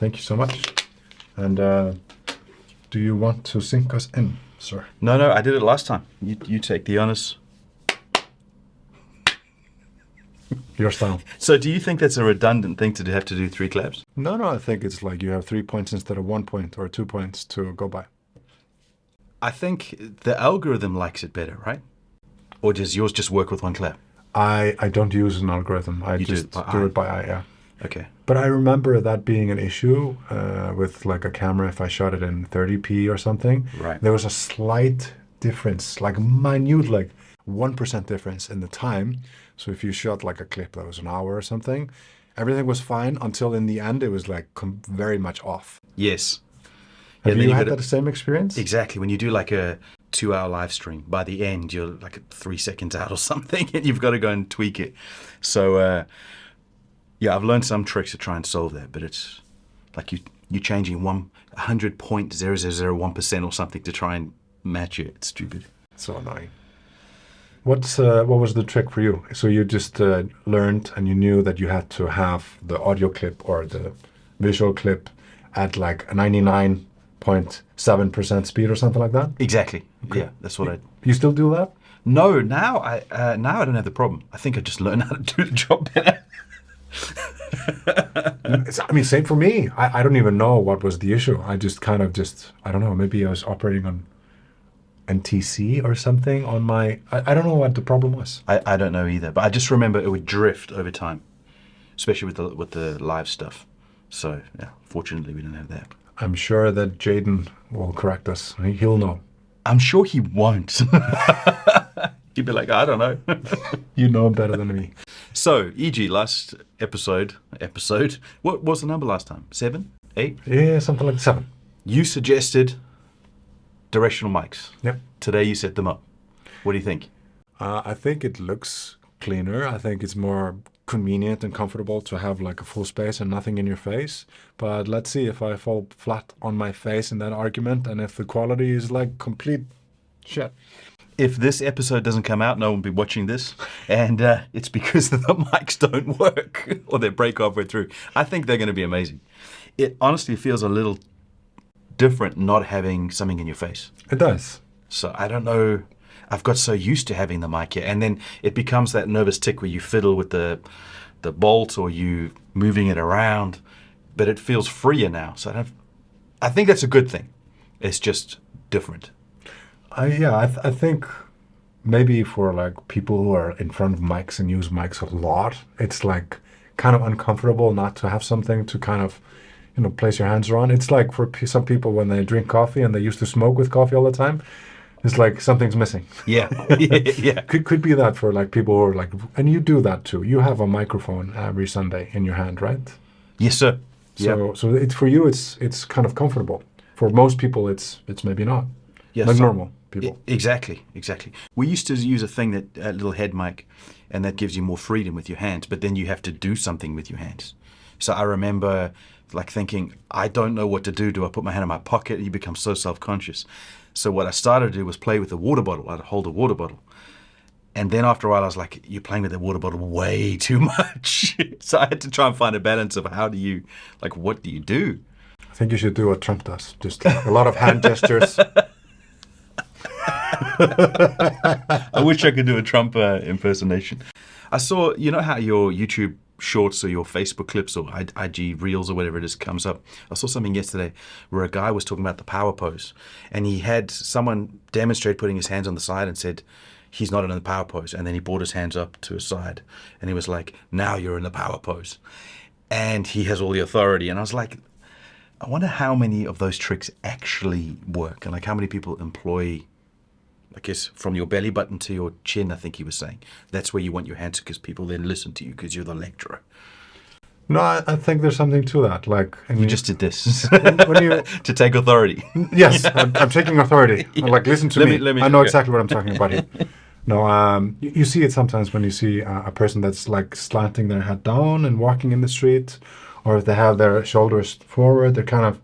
Thank you so much. And do you want to sync us in, sir? No, I did it last time. You take the honors. Your style. So do you think that's a redundant thing to have to do 3 claps? No, I think it's like you have 3 points instead of 1 point or 2 points to go by. I think the algorithm likes it better, right? Or does yours just work with 1 clap? I don't use an algorithm. I just do it by eye, yeah. Okay. But I remember that being an issue with like a camera if I shot it in 30p or something. Right. There was a slight difference, like minute, like 1% difference in the time. So if you shot like a clip that was an hour or something, everything was fine until in the end it was like very much off. Yes. Have you had that same experience? Exactly. When you do like a 2-hour live stream, by the end you're like 3 seconds out or something, and you've got to go and tweak it. So yeah, I've learned some tricks to try and solve that, but it's like you changing 100.0001% or something to try and match it. It's stupid. So annoying. What was the trick for you? So you just learned and you knew that you had to have the audio clip or the visual clip at like a 99.7% speed or something like that? Exactly. Okay. Yeah, that's what I... You still do that? No, now I don't have the problem. I think I just learned how to do the job better. I mean, same for me. I don't even know what was the issue. I just kind of I don't know, maybe I was operating on NTC or something on my... I don't know what the problem was. I don't know either, but I just remember it would drift over time, especially with the live stuff. So, yeah, fortunately we don't have that. I'm sure that Jaden will correct us. He'll know. I'm sure he won't. He'd be like, I don't know. You know better than me. So, e.g., last episode, what was the number last time? 7? 8? Yeah, something like 7. You suggested directional mics. Yep. Today you set them up. What do you think? I think it looks cleaner. I think it's more convenient and comfortable to have like a full space and nothing in your face. But let's see if I fall flat on my face in that argument and if the quality is like complete shit. If this episode doesn't come out, no one will be watching this. And it's because the mics don't work or they break halfway through. I think they're going to be amazing. It honestly feels a little different not having something in your face. It does. So I don't know. I've got so used to having the mic here. And then it becomes that nervous tick where you fiddle with the bolt or you moving it around. But it feels freer now. So I think that's a good thing. It's just different. I think maybe for like people who are in front of mics and use mics a lot, it's like kind of uncomfortable not to have something to kind of, place your hands around. It's like for some people when they drink coffee and they used to smoke with coffee all the time, it's like something's missing. Yeah, yeah. Could be that for like people who are like, and you do that too. You have a microphone every Sunday in your hand, right? Yes, sir. So it's for you. It's kind of comfortable. For most people, it's maybe not. Yes, like normal people. Exactly. We used to use a thing that a little head mic, and that gives you more freedom with your hands. But then you have to do something with your hands. So I remember like thinking, I don't know what to do. Do I put my hand in my pocket? You become so self-conscious. So what I started to do was play with a water bottle. I'd hold a water bottle. And then after a while, I was like, you're playing with that water bottle way too much. So I had to try and find a balance of what do you do? I think you should do what Trump does. Just like a lot of hand gestures. I wish I could do a Trump impersonation. I saw, how your YouTube shorts or your Facebook clips or IG reels or whatever it is comes up. I saw something yesterday where a guy was talking about the power pose, and he had someone demonstrate putting his hands on the side and said he's not in the power pose, and then he brought his hands up to his side and he was like, now you're in the power pose, and he has all the authority. And I was like, I wonder how many of those tricks actually work, and like how many people employ, I guess, from your belly button to your chin, I think he was saying. That's where you want your hands because people then listen to you because you're the lecturer. No, I think there's something to that. Like you just did this when you, to take authority. Yes, I'm taking authority. Yeah. Like, listen to me. I know okay. exactly what I'm talking about here. No, you see it sometimes when you see a person that's like slanting their head down and walking in the street, or if they have their shoulders forward, they're kind of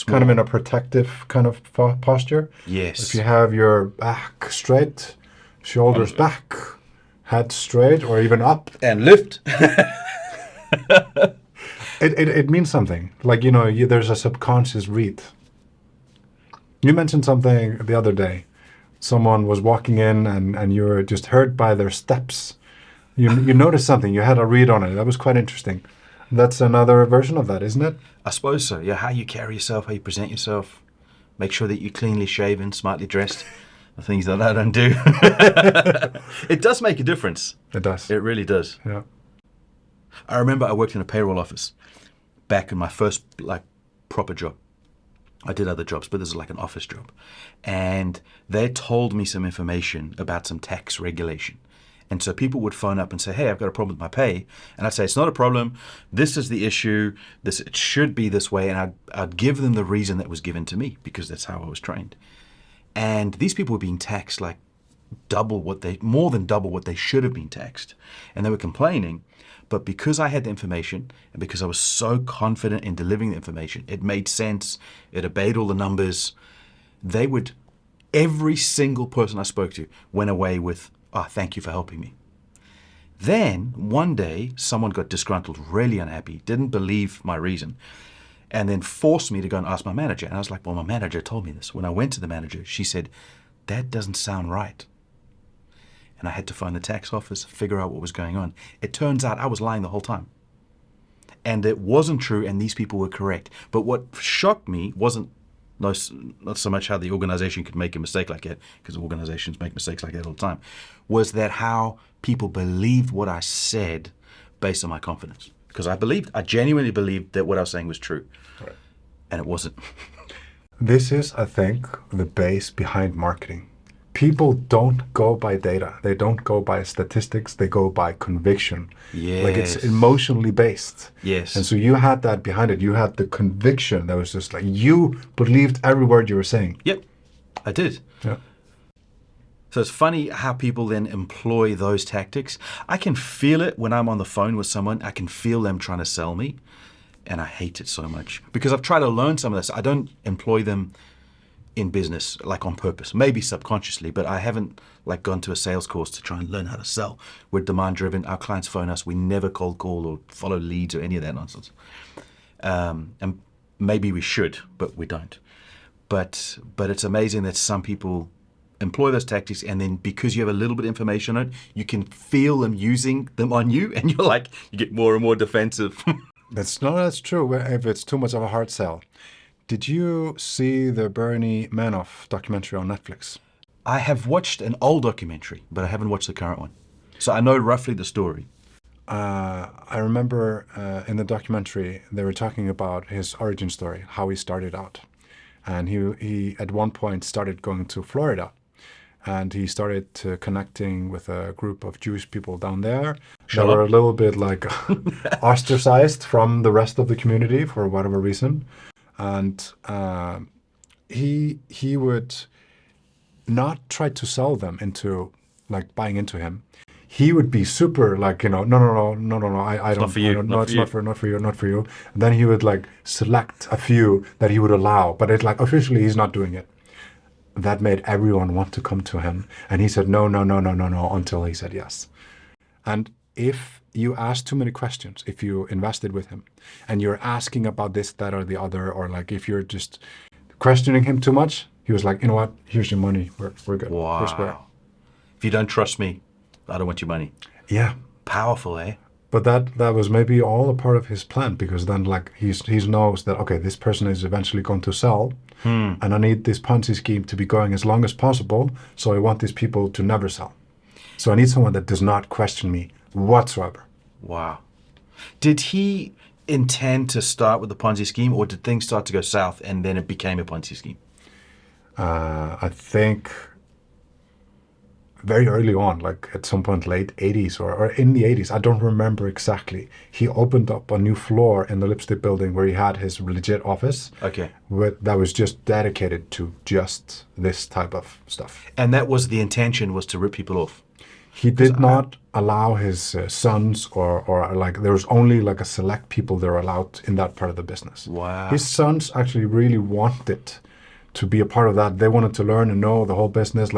in a protective kind of posture. Yes. If you have your back straight, shoulders back, head straight, or even up. And lift. It means something. Like, there's a subconscious read. You mentioned something the other day. Someone was walking in and you were just hurt by their steps. You noticed something. You had a read on it. That was quite interesting. That's another version of that, isn't it? I suppose so. Yeah, how you carry yourself, how you present yourself. Make sure that you're cleanly shaven, smartly dressed. The things that I don't do. It does make a difference. It does. It really does. Yeah. I remember I worked in a payroll office back in my first proper job. I did other jobs, but this is like an office job. And they told me some information about some tax regulation. And so people would phone up and say, hey, I've got a problem with my pay. And I'd say, it's not a problem. This is the issue. It should be this way. And I'd give them the reason that was given to me because that's how I was trained. And these people were being taxed like more than double what they should have been taxed. And they were complaining. But because I had the information and because I was so confident in delivering the information, it made sense. It obeyed all the numbers. Every single person I spoke to went away with, thank you for helping me. Then one day, someone got disgruntled, really unhappy, didn't believe my reason, and then forced me to go and ask my manager. And I was like, well, my manager told me this. When I went to the manager, she said, that doesn't sound right. And I had to phone the tax office, figure out what was going on. It turns out I was lying the whole time. And it wasn't true, and these people were correct. But what shocked me wasn't not so much how the organization could make a mistake like that, because organizations make mistakes like that all the time, was that how people believed what I said based on my confidence. Because I genuinely believed that what I was saying was true. Right. And it wasn't. This is, I think, the base behind marketing. People don't go by data. They don't go by statistics. They go by conviction. Yes. Like it's emotionally based. Yes. And so you had that behind it. You had the conviction that was just like you believed every word you were saying. Yep, I did. Yeah. So it's funny how people then employ those tactics. I can feel it when I'm on the phone with someone. I can feel them trying to sell me. And I hate it so much because I've tried to learn some of this. I don't employ them in business like on purpose, maybe subconsciously, but I haven't gone to a sales course to try and learn how to sell. We're demand driven. Our clients phone us. We never cold call or follow leads or any of that nonsense. And maybe we should, but we don't. But it's amazing that some people employ those tactics, and then because you have a little bit of information on it, you can feel them using them on you, and you get more and more defensive. That's true if it's too much of a hard sell. Did you see the Bernie Madoff documentary on Netflix? I have watched an old documentary, but I haven't watched the current one. So I know roughly the story. I remember in the documentary, they were talking about his origin story, how he started out. And he at one point started going to Florida. And he started connecting with a group of Jewish people down there. They were a little bit ostracized from the rest of the community for whatever reason. And he would not try to sell them into buying into him. He would be super no, I don't. Not for you. No, it's not for you. And then he would select a few that he would allow, but it's officially he's not doing it. That made everyone want to come to him, and he said no, until he said yes. And if you ask too many questions, if you invested with him, and you're asking about this, that, or the other, or if you're just questioning him too much, he was like, you know what? Here's your money. We're good. Wow. We're square. If you don't trust me, I don't want your money. Yeah. Powerful, eh? But that was maybe all a part of his plan, because then he knows that, okay, this person is eventually going to sell, and I need this Ponzi scheme to be going as long as possible, so I want these people to never sell. So I need someone that does not question me whatsoever. Wow. Did he intend to start with the Ponzi scheme, or did things start to go south and then it became a Ponzi scheme? I think very early on, at some point late 80s or in the 80s, I don't remember exactly, he opened up a new floor in the Lipstick building where he had his legit office. Okay. That was just dedicated to just this type of stuff. And that was the intention, was to rip people off? He did not allow his sons or there was only a select people that are allowed in that part of the business. Wow. His sons actually really wanted to be a part of that. They wanted to learn and know the whole business.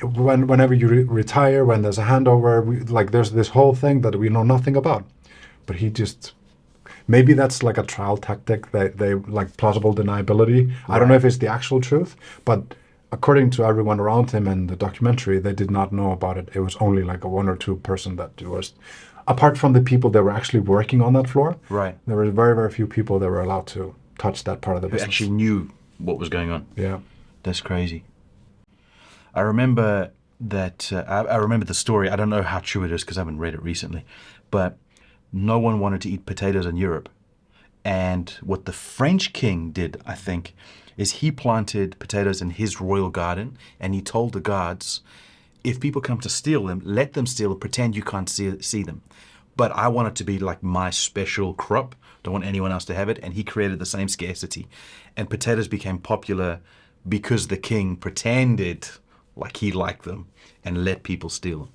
Whenever you retire, when there's a handover, there's this whole thing that we know nothing about. But he just, maybe that's like a trial tactic. They like plausible deniability. I don't know if it's the actual truth, but according to everyone around him and the documentary, they did not know about it. It was only like a 1 or 2 person that was, apart from the people that were actually working on that floor. Right. There were very, very few people that were allowed to touch that part of the Who business. actually knew what was going on. Yeah. That's crazy. I remember that, I remember the story. I don't know how true it is because I haven't read it recently, but no one wanted to eat potatoes in Europe. And what the French king did, I think, is he planted potatoes in his royal garden, and he told the guards, if people come to steal them, let them steal, pretend you can't see them. But I want it to be like my special crop. Don't want anyone else to have it. And he created the same scarcity. And potatoes became popular because the king pretended like he liked them and let people steal them.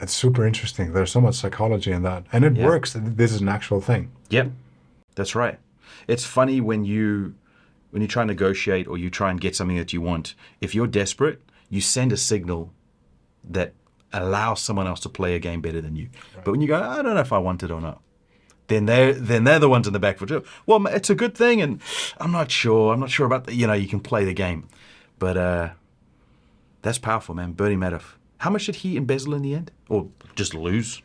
It's super interesting. There's so much psychology in that. And it works. This is an actual thing. Yep, that's right. It's funny when you try and negotiate or you try and get something that you want. If you're desperate, you send a signal that allows someone else to play a game better than you. Right. But when you go, I don't know if I want it or not, then they're the ones in the back foot. Well, it's a good thing, and I'm not sure about the, you can play the game. But that's powerful, man. Bernie Madoff. How much did he embezzle in the end? Or just lose?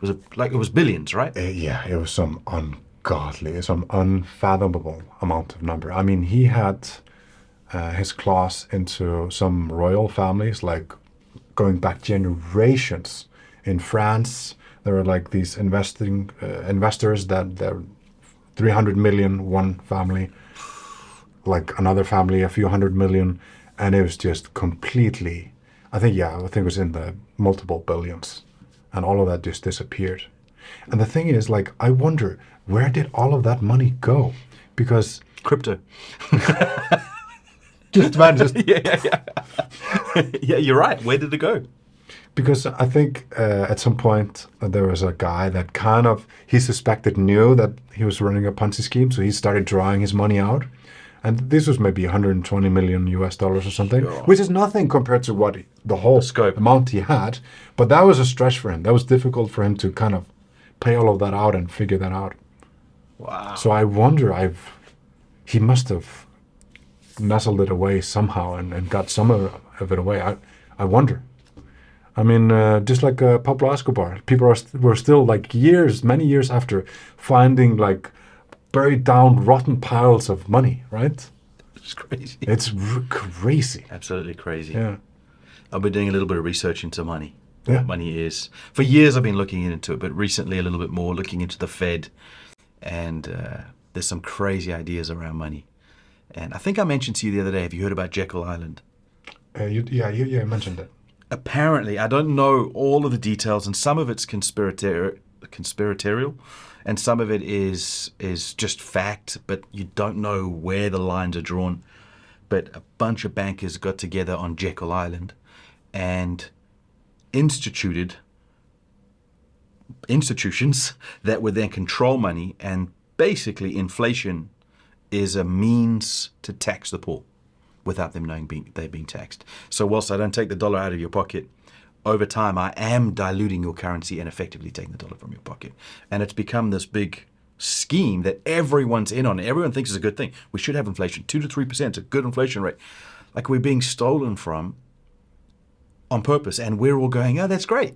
It was billions, right? Yeah, it was some unfathomable amount of number. I mean, he had his claws into some royal families, like going back generations. In France, there were like these investors that they're 300 million, one family, like another family, a few hundred million, and it was just completely, I think it was in the multiple billions, and all of that just disappeared. And the thing is, like, I wonder, where did all of that money go? Because crypto. Yeah. Yeah, you're right. Where did it go? Because I think at some point there was a guy that he suspected knew that he was running a Ponzi scheme, so he started drawing his money out. And this was maybe 120 million US dollars or something, which is nothing compared to what the whole scope amount he had. But that was a stretch for him. That was difficult for him to kind of play all of that out and figure that out. Wow. So I wonder, he must have nestled it away somehow and got some of it away. I wonder. I mean, just like Pablo Escobar, people were still like many years after, finding like buried down rotten piles of money, right? It's crazy. It's crazy. Absolutely crazy. Yeah. I've been doing a little bit of research into money. Yeah. What money is. For years I've been looking into it, but recently a little bit more looking into the Fed. And there's some crazy ideas around money. And I think I mentioned to you the other day, have you heard about Jekyll Island? You mentioned it. Apparently, I don't know all of the details, and some of it's conspiratorial, and some of it is just fact, but you don't know where the lines are drawn. But a bunch of bankers got together on Jekyll Island and instituted institutions that would then control money, and basically inflation is a means to tax the poor without them knowing they're being taxed. So whilst I don't take the dollar out of your pocket, over time I am diluting your currency and effectively taking the dollar from your pocket. And it's become this big scheme that everyone's in on. Everyone thinks it's a good thing. We should have inflation. 2 to 3% is a good inflation rate. Like we're being stolen from on purpose, and we're all going, oh, that's great.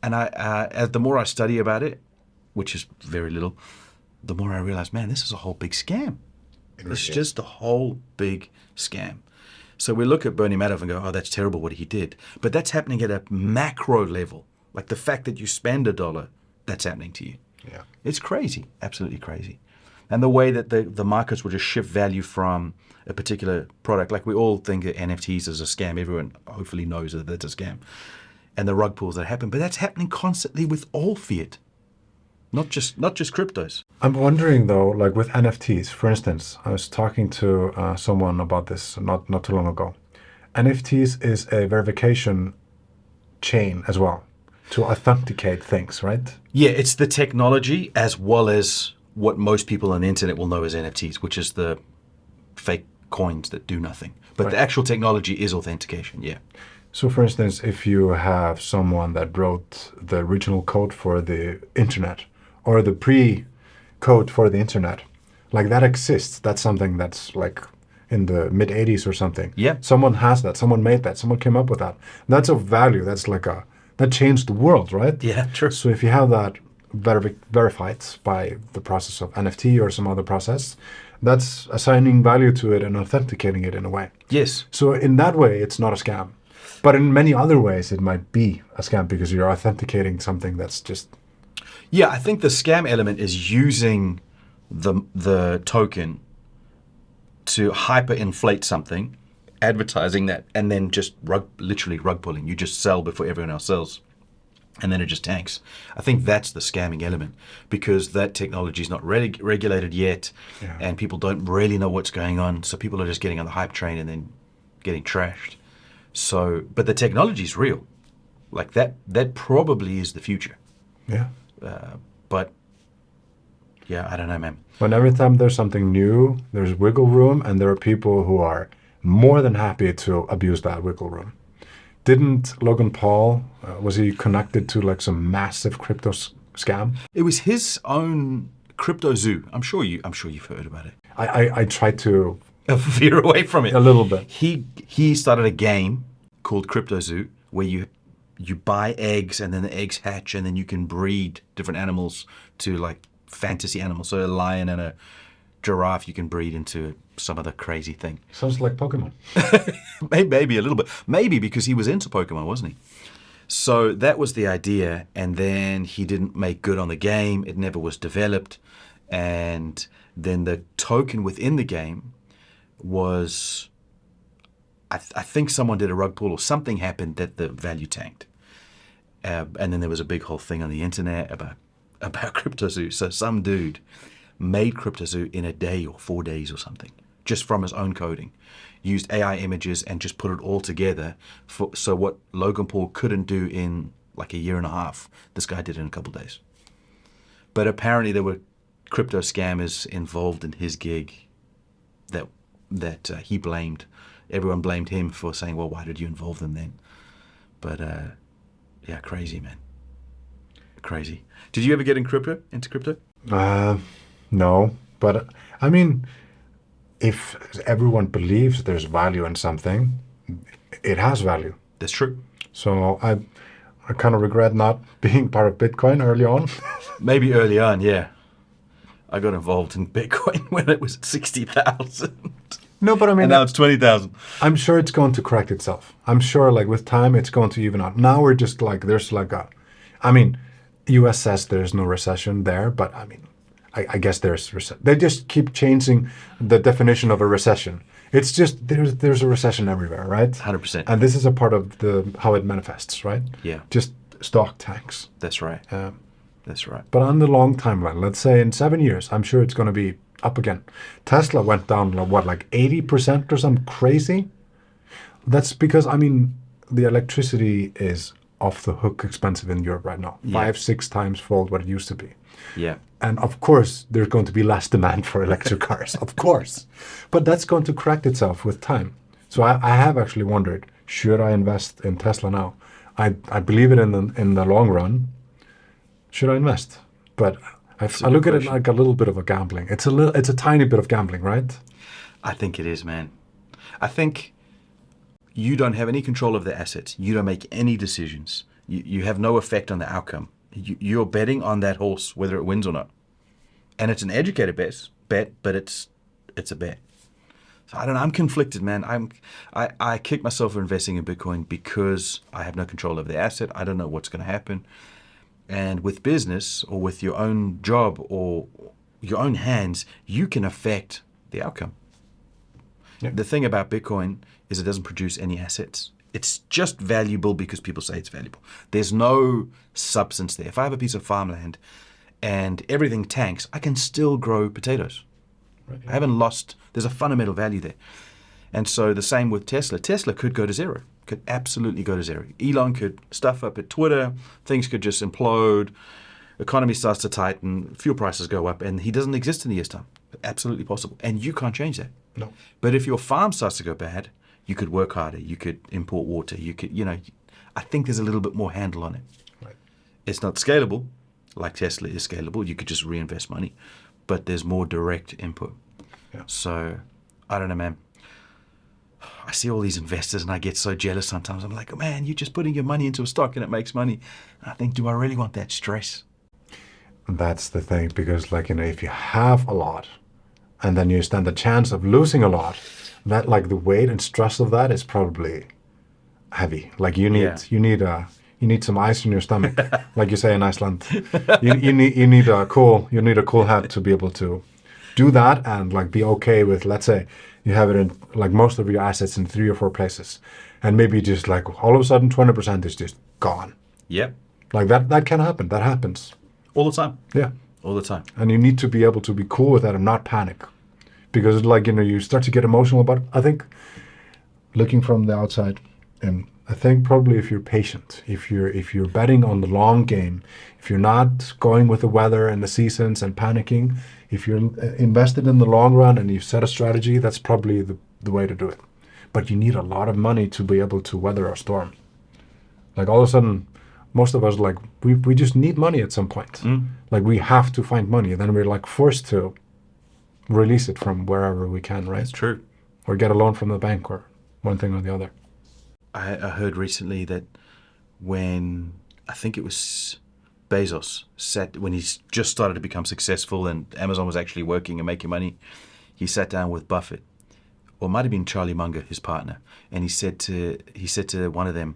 And as the more I study about it, which is very little, the more I realize, man, this is a whole big scam. It's just a whole big scam. So we look at Bernie Madoff and go, oh, that's terrible what he did. But that's happening at a macro level. Like the fact that you spend $1, that's happening to you. Yeah. It's crazy, absolutely crazy. And the way that the markets will just shift value from a particular product, like we all think that NFTs is a scam. Everyone hopefully knows that that's a scam. And the rug pulls that happen. But that's happening constantly with all fiat. Not just cryptos. I'm wondering though, like with NFTs, for instance, I was talking to someone about this not too long ago. NFTs is a verification chain as well to authenticate things, right? Yeah, it's the technology as well as what most people on the internet will know as NFTs, which is the fake coins that do nothing. But the actual technology is authentication, yeah. So for instance, if you have someone that wrote the original code for the internet, or the code for the internet. Like that exists. That's something that's like in the mid 80s or something. Yeah. Someone has that. Someone made that. Someone came up with that. That's of value. That's like that changed the world, right? Yeah, true. So if you have that verified by the process of NFT or some other process, that's assigning value to it and authenticating it in a way. Yes. So in that way, it's not a scam. But in many other ways, it might be a scam because you're authenticating something that's just... Yeah, I think the scam element is using the token to hyperinflate something, advertising that, and then just literally rug pulling. You just sell before everyone else sells, and then it just tanks. I think that's the scamming element, because that technology is not regulated yet, and people don't really know what's going on. So people are just getting on the hype train and then getting trashed. So, but the technology is real. Like that probably is the future. Yeah. But yeah, I don't know, man. When every time there's something new, there's wiggle room, and there are people who are more than happy to abuse that wiggle room. Didn't Logan Paul, was he connected to like some massive crypto scam? It was his own CryptoZoo. I'm sure you've heard about it. I tried to veer away from it a little bit. He started a game called CryptoZoo where you buy eggs, and then the eggs hatch, and then you can breed different animals to like fantasy animals. So a lion and a giraffe you can breed into some other crazy thing. Sounds like Pokemon. Maybe a little bit. Maybe because he was into Pokemon, wasn't he? So that was the idea, and then he didn't make good on the game. It never was developed, and then the token within the game was, I think someone did a rug pull or something happened that the value tanked. And then there was a big whole thing on the internet about CryptoZoo. So some dude made CryptoZoo in a day or 4 days or something, just from his own coding, used AI images and just put it all together. So what Logan Paul couldn't do in like a year and a half, this guy did in a couple of days. But apparently there were crypto scammers involved in his gig that he blamed. Everyone blamed him for saying, well, why did you involve them then? But yeah, crazy, man. Crazy. Did you ever get into crypto? No, but I mean, if everyone believes there's value in something, it has value. That's true. So I kind of regret not being part of Bitcoin early on. Maybe early on, yeah. I got involved in Bitcoin when it was at 60,000. No, but I mean, and now it's 20,000. I'm sure it's going to correct itself. I'm sure, like with time, it's going to even out. Now we're just like U.S. says there's no recession there, but I mean, I guess there's they just keep changing the definition of a recession. It's just there's a recession everywhere, right? 100%. And this is a part of how it manifests, right? Yeah. Just stock tanks. That's right. That's right. But on the long timeline, let's say in 7 years, I'm sure it's going to be up again. Tesla went down, like 80% or something crazy? That's because, I mean, the electricity is off the hook expensive in Europe right now. Yeah. 5-6 times fold what it used to be. Yeah. And of course, there's going to be less demand for electric cars, of course. But that's going to correct itself with time. So I have actually wondered, should I invest in Tesla now? I believe it in the long run. Should I invest? But I look at it like a little bit of a gambling. It's a tiny bit of gambling, right? I think it is, man. I think you don't have any control of the assets. You don't make any decisions. You have no effect on the outcome. You're betting on that horse, whether it wins or not. And it's an educated bet, but it's a bet. So I don't know. I'm conflicted, man. I kick myself for investing in Bitcoin because I have no control over the asset. I don't know what's going to happen. And with business or with your own job or your own hands, you can affect the outcome. Yeah. The thing about Bitcoin is it doesn't produce any assets. It's just valuable because people say it's valuable. There's no substance there. If I have a piece of farmland and everything tanks, I can still grow potatoes. Right. I haven't lost. There's a fundamental value there. And so the same with Tesla. Tesla could go to zero. Could absolutely go to zero. Elon could stuff up at Twitter. Things could just implode. Economy starts to tighten. Fuel prices go up. And he doesn't exist in a year's time. Absolutely possible. And you can't change that. No. But if your farm starts to go bad, you could work harder. You could import water. You could, I think there's a little bit more handle on it. Right. It's not scalable, like Tesla is scalable. You could just reinvest money. but there's more direct input. Yeah. So I don't know, man. I see all these investors and I get so jealous sometimes. I'm like, oh, man, you're just putting your money into a stock and it makes money. And I think, do I really want that stress? That's the thing, because like, if you have a lot and then you stand the chance of losing a lot, that like the weight and stress of that is probably heavy. Like you need some ice in your stomach, like you say in Iceland. You need a cool head to be able to do that and like be okay with, let's say you have it in like most of your assets in 3 or 4 places, and maybe just like all of a sudden 20% is just gone. Yep. Like that can happen. That happens. All the time. Yeah. All the time. And you need to be able to be cool with that and not panic, because like, you start to get emotional about it. I think looking from the outside, and I think probably if you're patient, if you're betting on the long game, if you're not going with the weather and the seasons and panicking, if you're invested in the long run and you set a strategy, that's probably the way to do it. But you need a lot of money to be able to weather a storm. Like all of a sudden, most of us, like, we just need money at some point. Like we have to find money, and then we're like forced to release it from wherever we can, right? That's true. Or get a loan from the bank, or one thing or the other. I heard recently that when, I think it was Bezos, when he's just started to become successful and Amazon was actually working and making money, he sat down with Buffett, or it might have been Charlie Munger, his partner, and he said to one of them,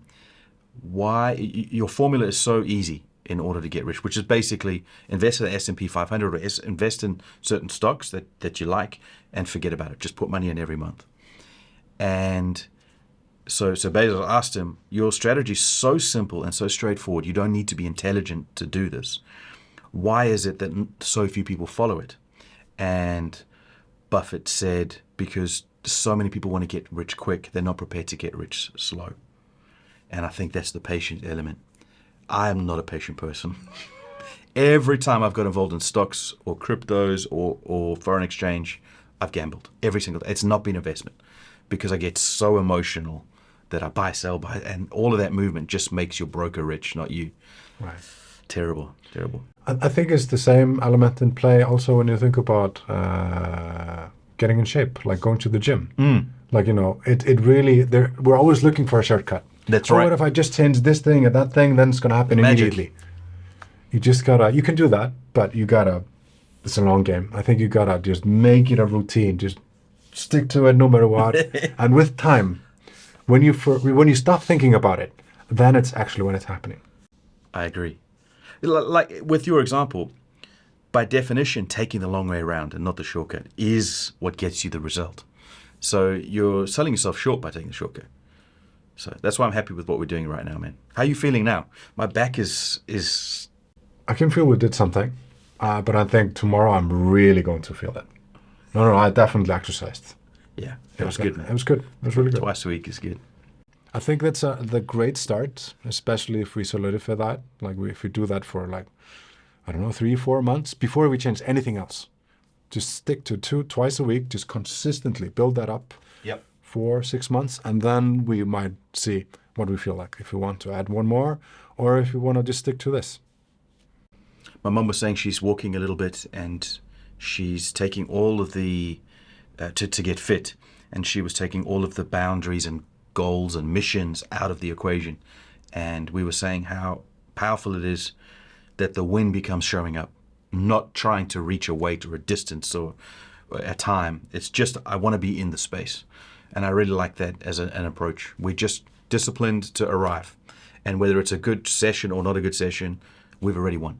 why your formula is so easy in order to get rich, which is basically invest in the S&P 500 or invest in certain stocks that you like and forget about it. Just put money in every month. And so Bezos asked him, your strategy is so simple and so straightforward. You don't need to be intelligent to do this. Why is it that so few people follow it? And Buffett said, because so many people want to get rich quick, they're not prepared to get rich slow. And I think that's the patient element. I am not a patient person. Every time I've got involved in stocks or cryptos or foreign exchange, I've gambled. Every single day. It's not been investment, because I get so emotional that I buy, sell, buy, and all of that movement just makes your broker rich, not you. Right. Terrible. I think it's the same element in play also when you think about getting in shape, like going to the gym. Like, it really, we're always looking for a shortcut. That's right. What if I just change this thing and that thing, then it's going to happen immediately. You just gotta, you can do that, but it's a long game. I think you gotta just make it a routine. Just stick to it no matter what. And with time, when you stop thinking about it, then it's actually when it's happening. I agree. Like with your example, by definition, taking the long way around and not the shortcut is what gets you the result. So you're selling yourself short by taking the shortcut. So that's why I'm happy with what we're doing right now, man. How are you feeling now? My back is. I can feel we did something, but I think tomorrow I'm really going to feel it. No, I definitely exercised. Yeah, it was good, man. It was good. It was really good. Twice a week is good. I think that's the great start, especially if we solidify that. Like if we do that for 3-4 months before we change anything else. Just stick to twice a week. Just consistently build that up. Yep. 4-6 months, and then we might see what we feel like, if we want to add one more or if we want to just stick to this. My mum was saying she's walking a little bit and she's taking all of the to get fit, and she was taking all of the boundaries and goals and missions out of the equation. And we were saying how powerful it is that the win becomes showing up, not trying to reach a weight or a distance or a time. It's just, I want to be in the space. And I really like that as an approach. We're just disciplined to arrive. And whether it's a good session or not a good session, we've already won.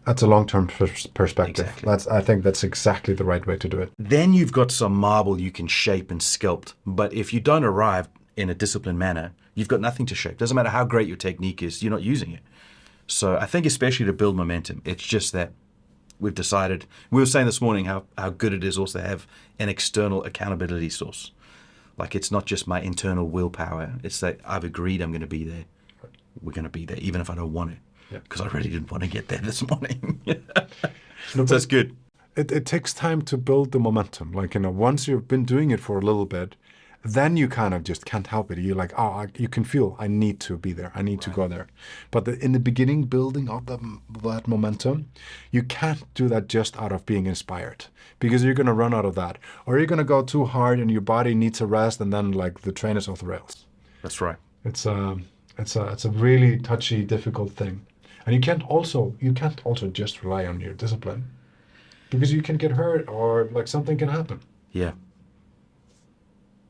That's a long-term perspective. Exactly. I think that's exactly the right way to do it. Then you've got some marble you can shape and sculpt. But if you don't arrive in a disciplined manner, you've got nothing to shape. Doesn't matter how great your technique is, you're not using it. So I think especially to build momentum, it's just that we've decided, we were saying this morning how good it is also to have an external accountability source. Like it's not just my internal willpower. It's that I've agreed I'm going to be there. We're going to be there, even if I don't want it. Because I really didn't want to get there this morning. So that's good. It takes time to build the momentum. Like, once you've been doing it for a little bit, then you kind of just can't help it. You're like, oh, you can feel, I need to be there. I need to go there. But in the beginning, building up that momentum, you can't do that just out of being inspired, because you're going to run out of that. Or you're going to go too hard and your body needs a rest, and then like the train is off the rails. That's right. It's a really touchy, difficult thing. And you can't also just rely on your discipline, because you can get hurt or like something can happen. Yeah.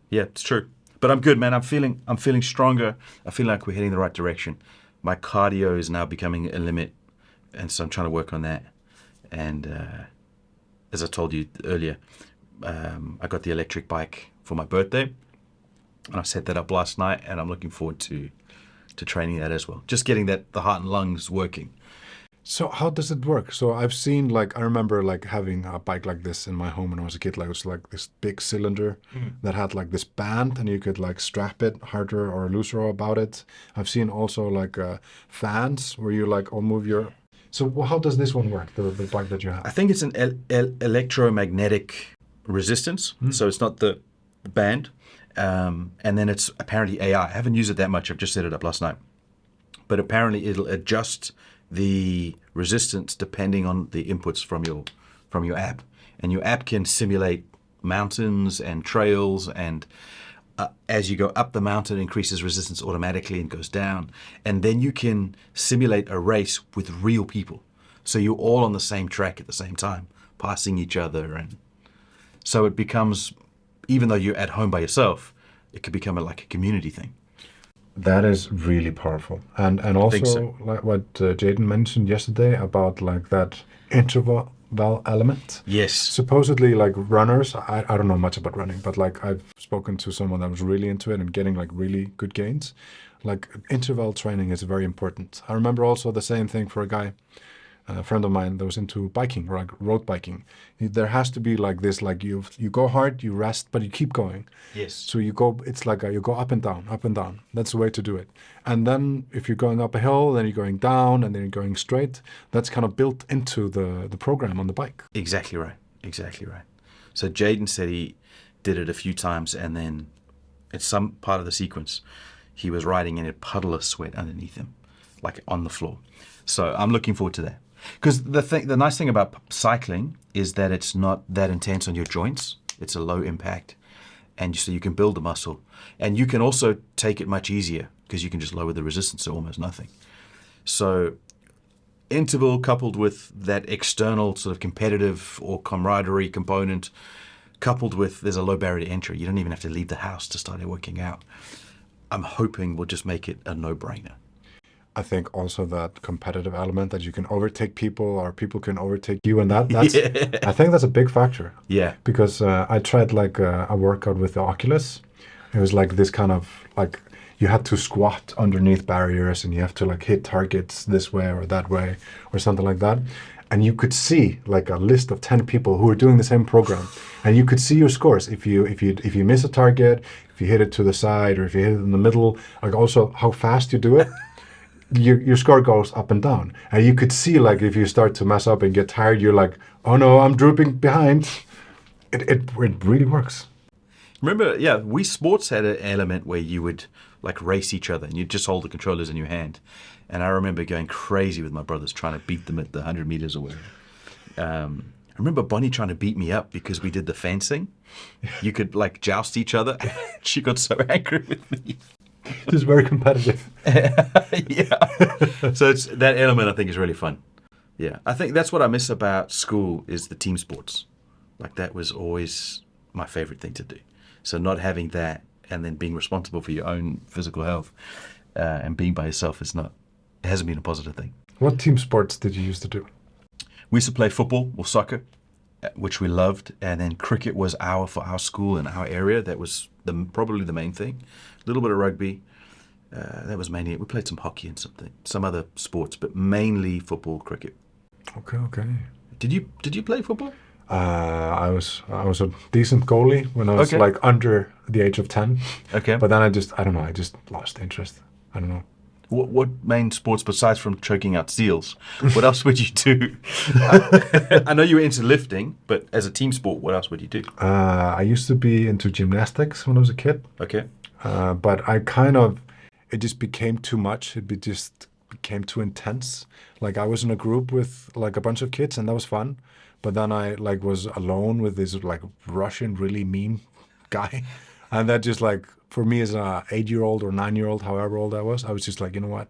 Yeah, it's true. But I'm good, man. I'm feeling stronger. I feel like we're heading the right direction. My cardio is now becoming a limit, and so I'm trying to work on that. And as I told you earlier, I got the electric bike for my birthday, and I set that up last night, and I'm looking forward to training that as well. Just getting the heart and lungs working. So how does it work? So I've seen, like, I remember like having a bike like this in my home when I was a kid. Like, it was like this big cylinder that had like this band, and you could like strap it harder or looser about it. I've seen also like fans where you like all move your. So how does this one work? The bike that you have? I think it's an electromagnetic resistance. So it's not the band. And then it's apparently AI. I haven't used it that much. I've just set it up last night. But apparently it'll adjust the resistance depending on the inputs from your app. And your app can simulate mountains and trails, and as you go up the mountain, it increases resistance automatically and goes down. And then you can simulate a race with real people. So you're all on the same track at the same time, passing each other. And so it becomes, even though you're at home by yourself, it could become like a community thing. That is really powerful. And also so. like what Jaden mentioned yesterday about like that interval element. Yes. Supposedly like runners, I don't know much about running, but like I've spoken to someone that was really into it and getting like really good gains. Like interval training is very important. I remember also the same thing for a guy, a friend of mine that was into biking, like road biking. There has to be like this, like you go hard, you rest, but you keep going. Yes. So you go, it's like you go up and down, up and down. That's the way to do it. And then if you're going up a hill, then you're going down, and then you're going straight. That's kind of built into the program on the bike. Exactly right. Exactly right. So Jaden said he did it a few times, and then at some part of the sequence, he was riding in a puddle of sweat underneath him, like on the floor. So I'm looking forward to that. Because the nice thing about cycling is that it's not that intense on your joints. It's a low impact. And so you can build the muscle. And you can also take it much easier because you can just lower the resistance to almost nothing. So interval coupled with that external sort of competitive or camaraderie component, coupled with there's a low barrier to entry. You don't even have to leave the house to start working out. I'm hoping we'll just make it a no-brainer. I think also that competitive element that you can overtake people or people can overtake you, and that's I think that's a big factor. Yeah. Because I tried like a workout with the Oculus. It was like this kind of like you had to squat underneath barriers and you have to like hit targets this way or that way or something like that. And you could see like a list of 10 people who were doing the same program, and you could see your scores if you miss a target, if you hit it to the side, or if you hit it in the middle, like also how fast you do it. Your score goes up and down, and you could see like if you start to mess up and get tired, you're like, oh no, I'm drooping behind. It really works. Remember, Wii Sports had an element where you would like race each other and you'd just hold the controllers in your hand. And I remember going crazy with my brothers trying to beat them at the 100 meters or whatever. I remember Bonnie trying to beat me up because we did the fencing. You could like joust each other. She got so angry with me. Just very competitive. Yeah. So it's that element I think is really fun. Yeah. I think that's what I miss about school is the team sports. Like that was always my favorite thing to do. So not having that and then being responsible for your own physical health and being by yourself it hasn't been a positive thing. What team sports did you used to do? We used to play football or soccer, which we loved. And then cricket was for our school and our area. That was probably the main thing. A little bit of rugby. That was mainly it. We played some hockey and some other sports, but mainly football, cricket. Okay. Did you play football? I was a decent goalie when I was like under the age of 10. Okay. But then I just lost interest. I don't know. What main sports besides from choking out seals? What else would you do? I know you were into lifting, but as a team sport, what else would you do? I used to be into gymnastics when I was a kid, Okay. but it just became too much. Just became too intense. Like I was in a group with like a bunch of kids, and that was fun. But then I like was alone with this like Russian, really mean guy, and that just like for me as a 8-year-old or 9-year-old, however old I was just like, you know what?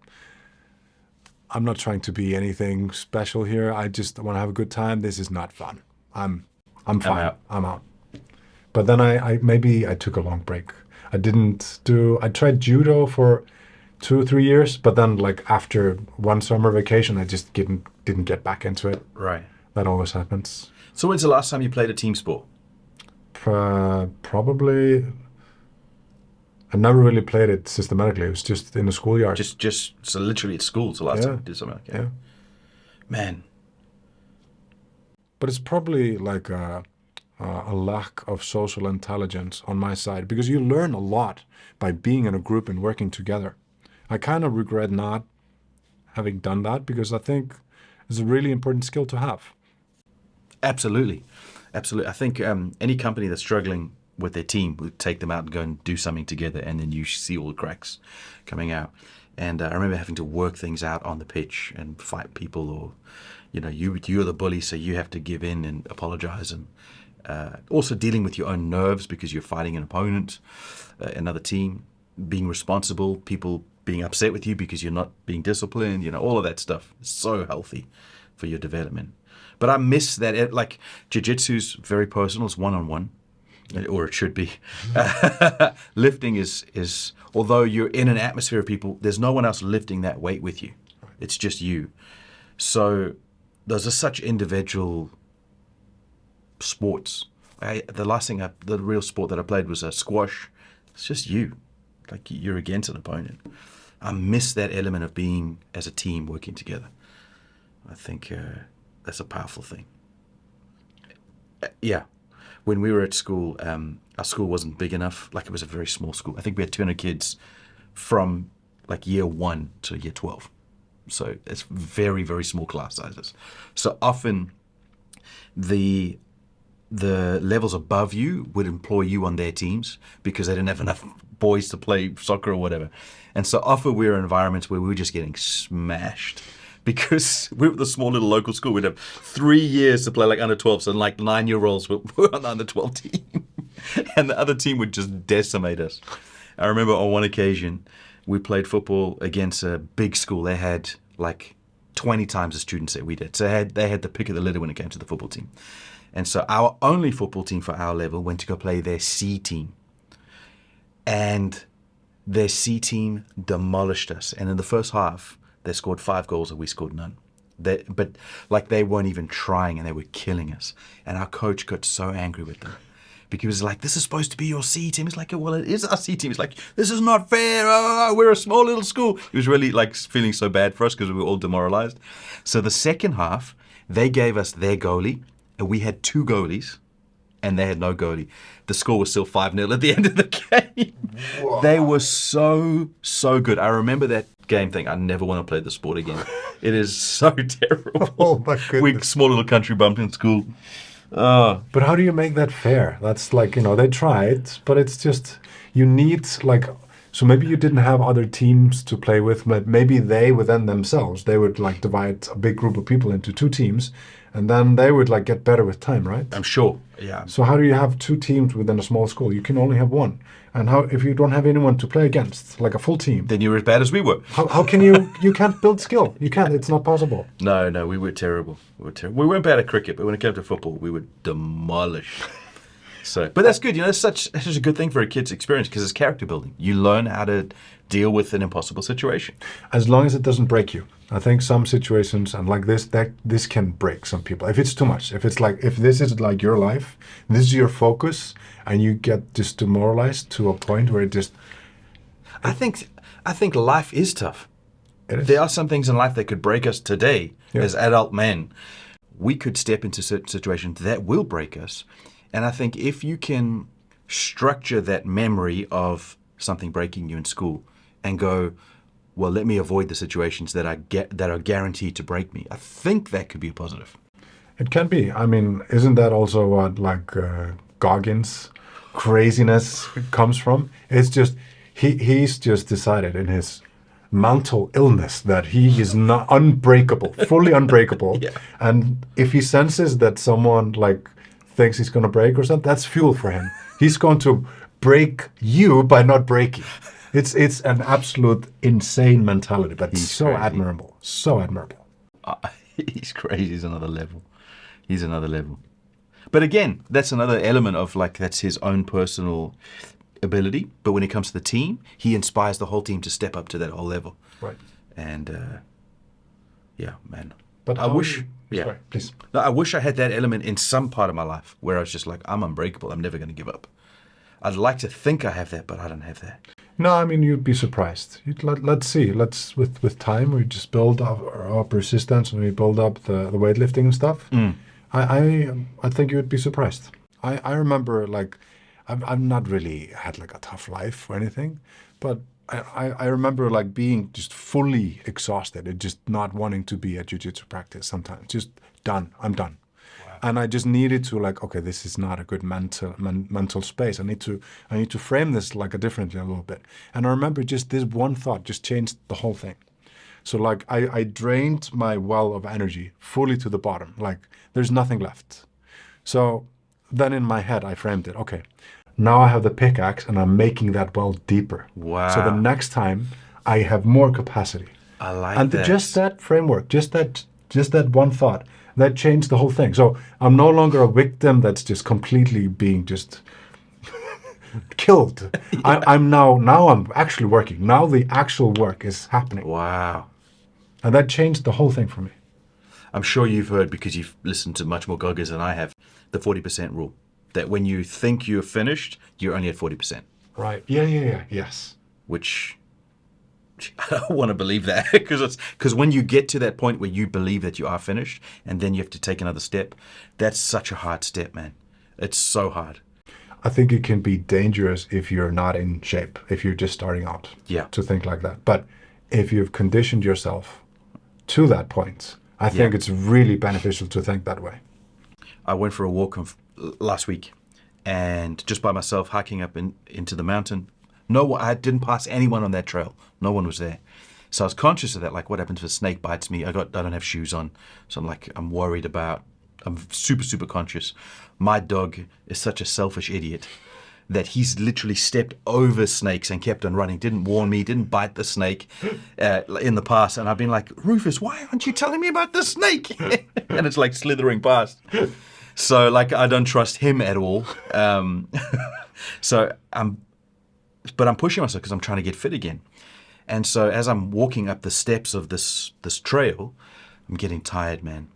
I'm not trying to be anything special here. I just want to have a good time. This is not fun. I'm fine. out. I'm out. But then maybe I took a long break. I tried judo for 2 or 3 years, but then like after one summer vacation, I just didn't get back into it. Right. That always happens. So when's the last time you played a team sport? Probably, I never really played it systematically. It was just in the schoolyard. Just so literally at school. So last time you did something like that. Yeah. Man. But it's probably like a lack of social intelligence on my side, because you learn a lot by being in a group and working together. I kind of regret not having done that, because I think it's a really important skill to have. Absolutely. Absolutely. I think any company that's struggling with their team would take them out and go and do something together, and then you see all the cracks coming out. And I remember having to work things out on the pitch and fight people, or, you're the bully, so you have to give in and apologize. And also dealing with your own nerves because you're fighting an opponent, another team, being responsible, people being upset with you because you're not being disciplined, all of that stuff is so healthy for your development. But I miss that. Like jiu-jitsu's very personal. It's one-on-one, or it should be. Lifting is, although you're in an atmosphere of people, there's no one else lifting that weight with you. It's just you. So those are such individual sports. The real sport that I played was a squash. It's just you. Like you're against an opponent. I miss that element of being as a team working together. I think that's a powerful thing. Yeah. When we were at school, our school wasn't big enough. Like it was a very small school. I think we had 200 kids from like year 1 to year 12. So it's very, very small class sizes. So often the levels above you would employ you on their teams because they didn't have enough boys to play soccer or whatever. And so often we were in environments where we were just getting smashed because we were the small little local school. We'd have 3 years to play like under 12s, and like 9-year-olds were on the under 12 team. And the other team would just decimate us. I remember on one occasion we played football against a big school. They had like 20 times the students that we did. So they had the pick of the litter when it came to the football team. And so our only football team for our level went to go play their C team. And their C team demolished us. And in the first half, they scored 5 goals and we scored none. But they weren't even trying, and they were killing us. And our coach got so angry with them because he was like, this is supposed to be your C team. It's like, well, it is our C team. It's like, this is not fair. Oh, we're a small little school. He was really like feeling so bad for us because we were all demoralized. So the second half, they gave us their goalie, and we had 2 goalies, and they had no goalie. The score was still 5-0 at the end of the game. Whoa. They were so good. I remember that game thing. I never want to play the sport again. It is so terrible. Oh my goodness. We small little country bumped in school. But how do you make that fair? That's like, they tried, but it's just, you need like, so maybe you didn't have other teams to play with, but maybe they within themselves, they would like divide a big group of people into 2 teams, and then they would like get better with time, right? I'm sure. Yeah. So how do you have 2 teams within a small school? You can only have 1. And how if you don't have anyone to play against, like a full team? Then you're as bad as we were. How can you can't build skill. You can't. It's not possible. No, we were terrible. We weren't bad at cricket, but when it came to football, we were demolished. So, but that's good. It's such a good thing for a kid's experience because it's character building. You learn how to deal with an impossible situation. As long as it doesn't break you. I think some situations and like this can break some people. If it's too much, if this is like your life, this is your focus, and you get just demoralized to a point where it just. I think life is tough. It is. There are some things in life that could break us today as adult men. We could step into certain situations that will break us. And I think if you can structure that memory of something breaking you in school and go, well, let me avoid the situations that are guaranteed to break me. I think that could be a positive. It can be. I mean, isn't that also what like Goggins' craziness comes from? It's just he's just decided in his mental illness that he is not unbreakable, fully unbreakable. Yeah. And if he senses that someone like thinks he's going to break or something, that's fuel for him. He's going to break you by not breaking. It's an absolute insane mentality, but He's so crazy. admirable, so admirable. He's crazy. He's another level. He's another level. But again, that's another element of like that's his own personal ability. But when it comes to the team, he inspires the whole team to step up to that whole level. Right. And yeah, man. But I wish. Yeah. Sorry, please. No, I wish I had that element in some part of my life where I was just like, I'm unbreakable. I'm never going to give up. I'd like to think I have that, but I don't have that. No, I mean you'd be surprised. Let's see. Let's with time we just build up resistance and we build up the weightlifting and stuff. I think you would be surprised. I remember like I've not really had like a tough life or anything, but I remember like being just fully exhausted and just not wanting to be at jiu-jitsu practice sometimes. Just done. I'm done. And I just needed to like, okay, this is not a good mental space. I need to frame this like a differently a little bit. And I remember just this one thought just changed the whole thing. So like I drained my well of energy fully to the bottom. Like there's nothing left. So then in my head I framed it. Okay, now I have the pickaxe and I'm making that well deeper. Wow. So the next time I have more capacity. I like And that. just that framework, just that one thought, that changed the whole thing. So I'm no longer a victim that's just completely being just killed. Yeah. I'm I'm actually working. Now the actual work is happening. Wow. And that changed the whole thing for me. I'm sure you've heard, because you've listened to much more goggers than I have, the 40% rule. That when you think you're finished, you're only at 40%. Right. Yeah. Yes. Which I don't want to believe that, because when you get to that point where you believe that you are finished and then you have to take another step, that's such a hard step, man. It's so hard. I think it can be dangerous if you're not in shape, if you're just starting out. Yeah. To think like that. But if you've conditioned yourself to that point, I think it's really beneficial to think that way. I went for a walk last week, and just by myself, hiking up into the mountain. No, I didn't pass anyone on that trail. No one was there. So I was conscious of that. Like, what happens if a snake bites me? I don't have shoes on. So I'm worried about, I'm super, super conscious. My dog is such a selfish idiot that he's literally stepped over snakes and kept on running. Didn't warn me, didn't bite the snake in the past. And I've been like, Rufus, why aren't you telling me about the snake? And it's like slithering past. So like, I don't trust him at all. But I'm pushing myself because I'm trying to get fit again. And so as I'm walking up the steps of this trail, I'm getting tired, man.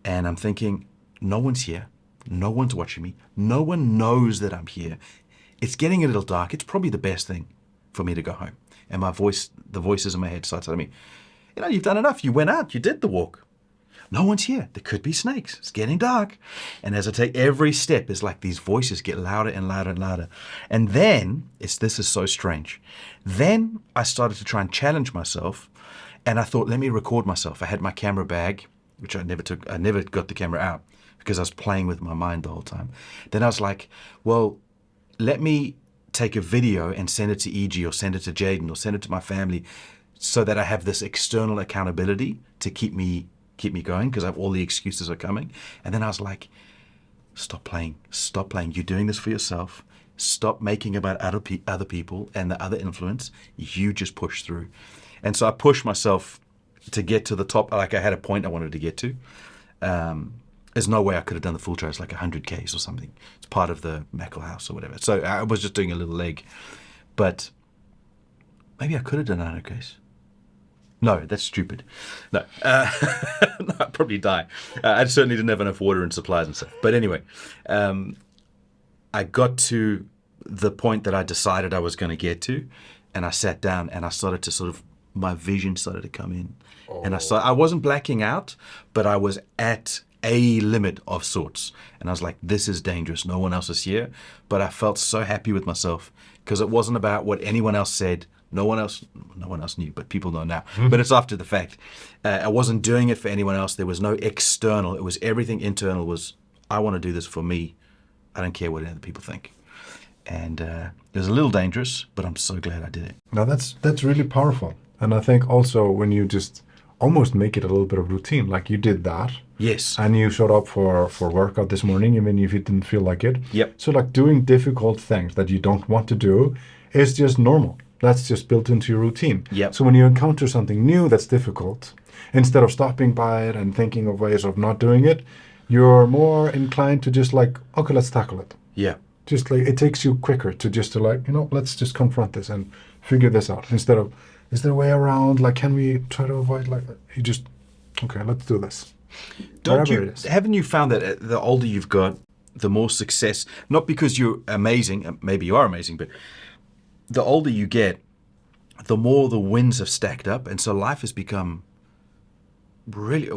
And I'm thinking, no one's here. No one's watching me. No one knows that I'm here. It's getting a little dark. It's probably the best thing for me to go home. And the voices in my head start telling me, you've done enough. You went out. You did the walk. No one's here. There could be snakes. It's getting dark. And as I take every step, it's like these voices get louder and louder and louder. And then, this is so strange. Then I started to try and challenge myself. And I thought, let me record myself. I had my camera bag, which I never took. I never got the camera out because I was playing with my mind the whole time. Then I was like, well, let me take a video and send it to EG or send it to Jaden or send it to my family so that I have this external accountability to keep me going, because all the excuses are coming. And then I was like, stop playing. You're doing this for yourself. Stop making about other people and the other influence. You just push through. And so I pushed myself to get to the top. Like, I had a point I wanted to get to. There's no way I could have done the full trail. It's like 100 Ks or something. It's part of the Mackle House or whatever. So I was just doing a little leg. But maybe I could have done 100 Ks. No, that's stupid. No, no, I'd probably die. I certainly didn't have enough water and supplies and stuff. But anyway, I got to the point that I decided I was going to get to, and I sat down and I started to my vision started to come in. Oh. And I wasn't blacking out, but I was at a limit of sorts. And I was like, this is dangerous. No one else is here. But I felt so happy with myself because it wasn't about what anyone else said. No one else knew, but people know now. But it's after the fact. I wasn't doing it for anyone else. There was no external. It was everything internal was, I want to do this for me. I don't care what other people think. And it was a little dangerous, but I'm so glad I did it. Now that's really powerful. And I think also when you just almost make it a little bit of routine, like you did that. Yes. And you showed up for workout this morning, even if you didn't feel like it. Yep. So like doing difficult things that you don't want to do is just normal. That's just built into your routine. Yep. So when you encounter something new that's difficult, instead of stopping by it and thinking of ways of not doing it, you're more inclined to just like, okay, let's tackle it. Yeah. Just like it takes you quicker to like, let's just confront this and figure this out instead of, is there a way around? Like, can we try to avoid like that? You just, okay, let's do this. Haven't you found that the older you've got, the more success, not because you're amazing, maybe you are amazing, but the older you get, the more the wins have stacked up. And so life has become really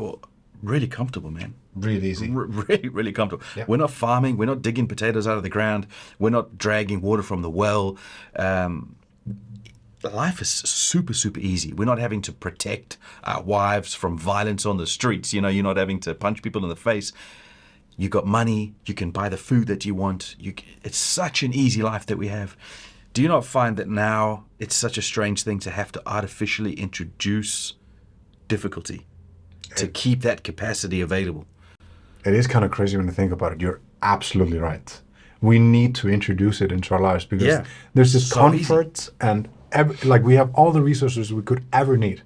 comfortable, man. Really easy. Really, really comfortable. Yeah. We're not farming. We're not digging potatoes out of the ground. We're not dragging water from the well. Life is super, super easy. We're not having to protect our wives from violence on the streets. You're not having to punch people in the face. You got money. You can buy the food that you want. It's such an easy life that we have. Do you not find that now it's such a strange thing to have to artificially introduce difficulty to keep that capacity available? It is kind of crazy when you think about it. You're absolutely right. We need to introduce it into our lives because there's this comfort and we have all the resources we could ever need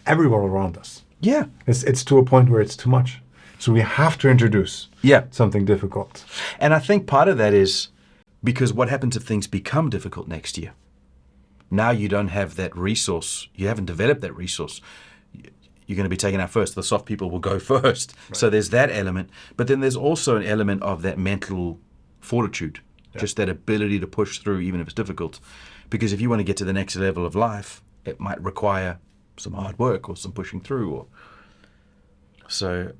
everywhere around us. Yeah. It's to a point where it's too much. So we have to introduce something difficult. And I think part of that is because what happens if things become difficult next year? Now you don't have that resource. You haven't developed that resource. You're going to be taken out first. The soft people will go first. Right. So there's that element. But then there's also an element of that mental fortitude, just that ability to push through even if it's difficult. Because if you want to get to the next level of life, it might require some hard work or some pushing through. So,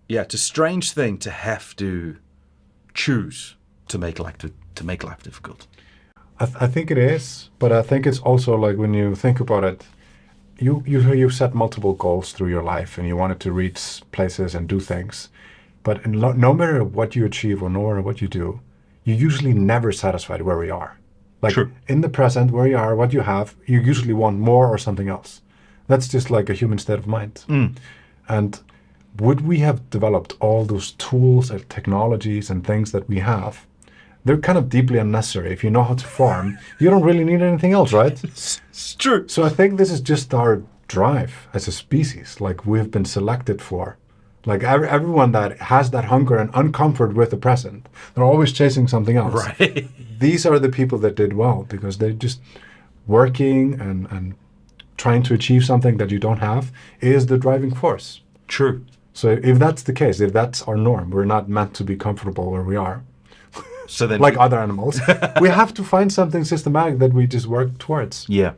it's a strange thing to have to choose to make life difficult. I think it is, but I think it's also like when you think about it, you set multiple goals through your life and you wanted to reach places and do things, but no matter what you achieve or no matter what you do, you're usually never satisfied where we are. Like True. In the present, where you are, what you have, you usually want more or something else. That's just like a human state of mind. And would we have developed all those tools and technologies and things that we have? They're kind of deeply unnecessary. If you know how to farm, you don't really need anything else, right? It's true. So I think this is just our drive as a species, like we've been selected for. Like everyone that has that hunger and uncomfort with the present, they're always chasing something else. Right. These are the people that did well because they're just working and trying to achieve something that you don't have is the driving force. True. So if that's the case, if that's our norm, we're not meant to be comfortable where we are. So then, like other animals, we have to find something systematic that we just work towards. Yeah.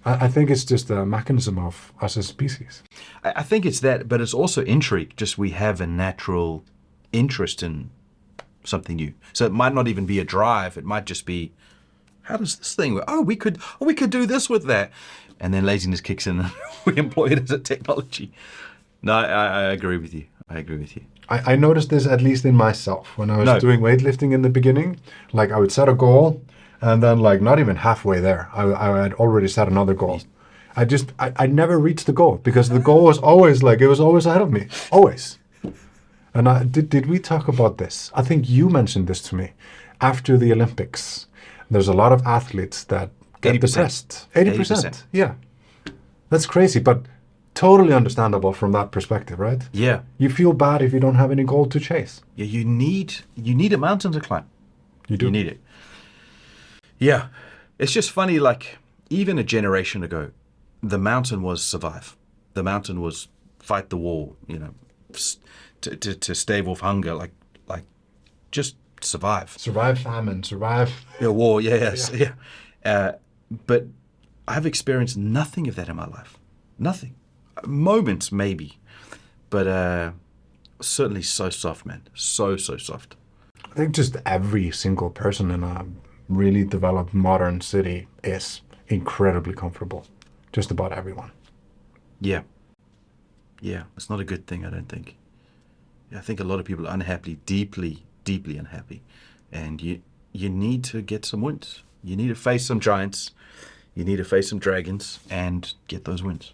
I think it's just a mechanism of us as a species. I think it's that, but it's also intrigue. Just we have a natural interest in something new. So it might not even be a drive. It might just be, how does this thing work? We could do this with that. And then laziness kicks in and we employ it as a technology. No, I agree with you. I noticed this at least in myself when I was doing weightlifting in the beginning. Like I would set a goal and then like not even halfway there, I had already set another goal. I never reached the goal because the goal was always like, it was always ahead of me, always. And did we talk about this? I think you mentioned this to me after the Olympics. There's a lot of athletes that get 80%. Depressed. 80%. Yeah. That's crazy, but totally understandable from that perspective, right? Yeah. You feel bad if you don't have any goal to chase. Yeah, you need a mountain to climb. You do. You need it. Yeah. It's just funny, like, even a generation ago, the mountain was survive. The mountain was fight the war, to stave off hunger, like just survive. Survive famine, survive... war, yes. Yeah. But I've experienced nothing of that in my life. Nothing. Moments, maybe. But certainly so soft, man. So soft. I think just every single person in a really developed modern city is incredibly comfortable. Just about everyone. Yeah. Yeah. It's not a good thing, I don't think. I think a lot of people are unhappy, deeply unhappy. And you need to get some wins. You need to face some giants. You need to face some dragons and get those wins.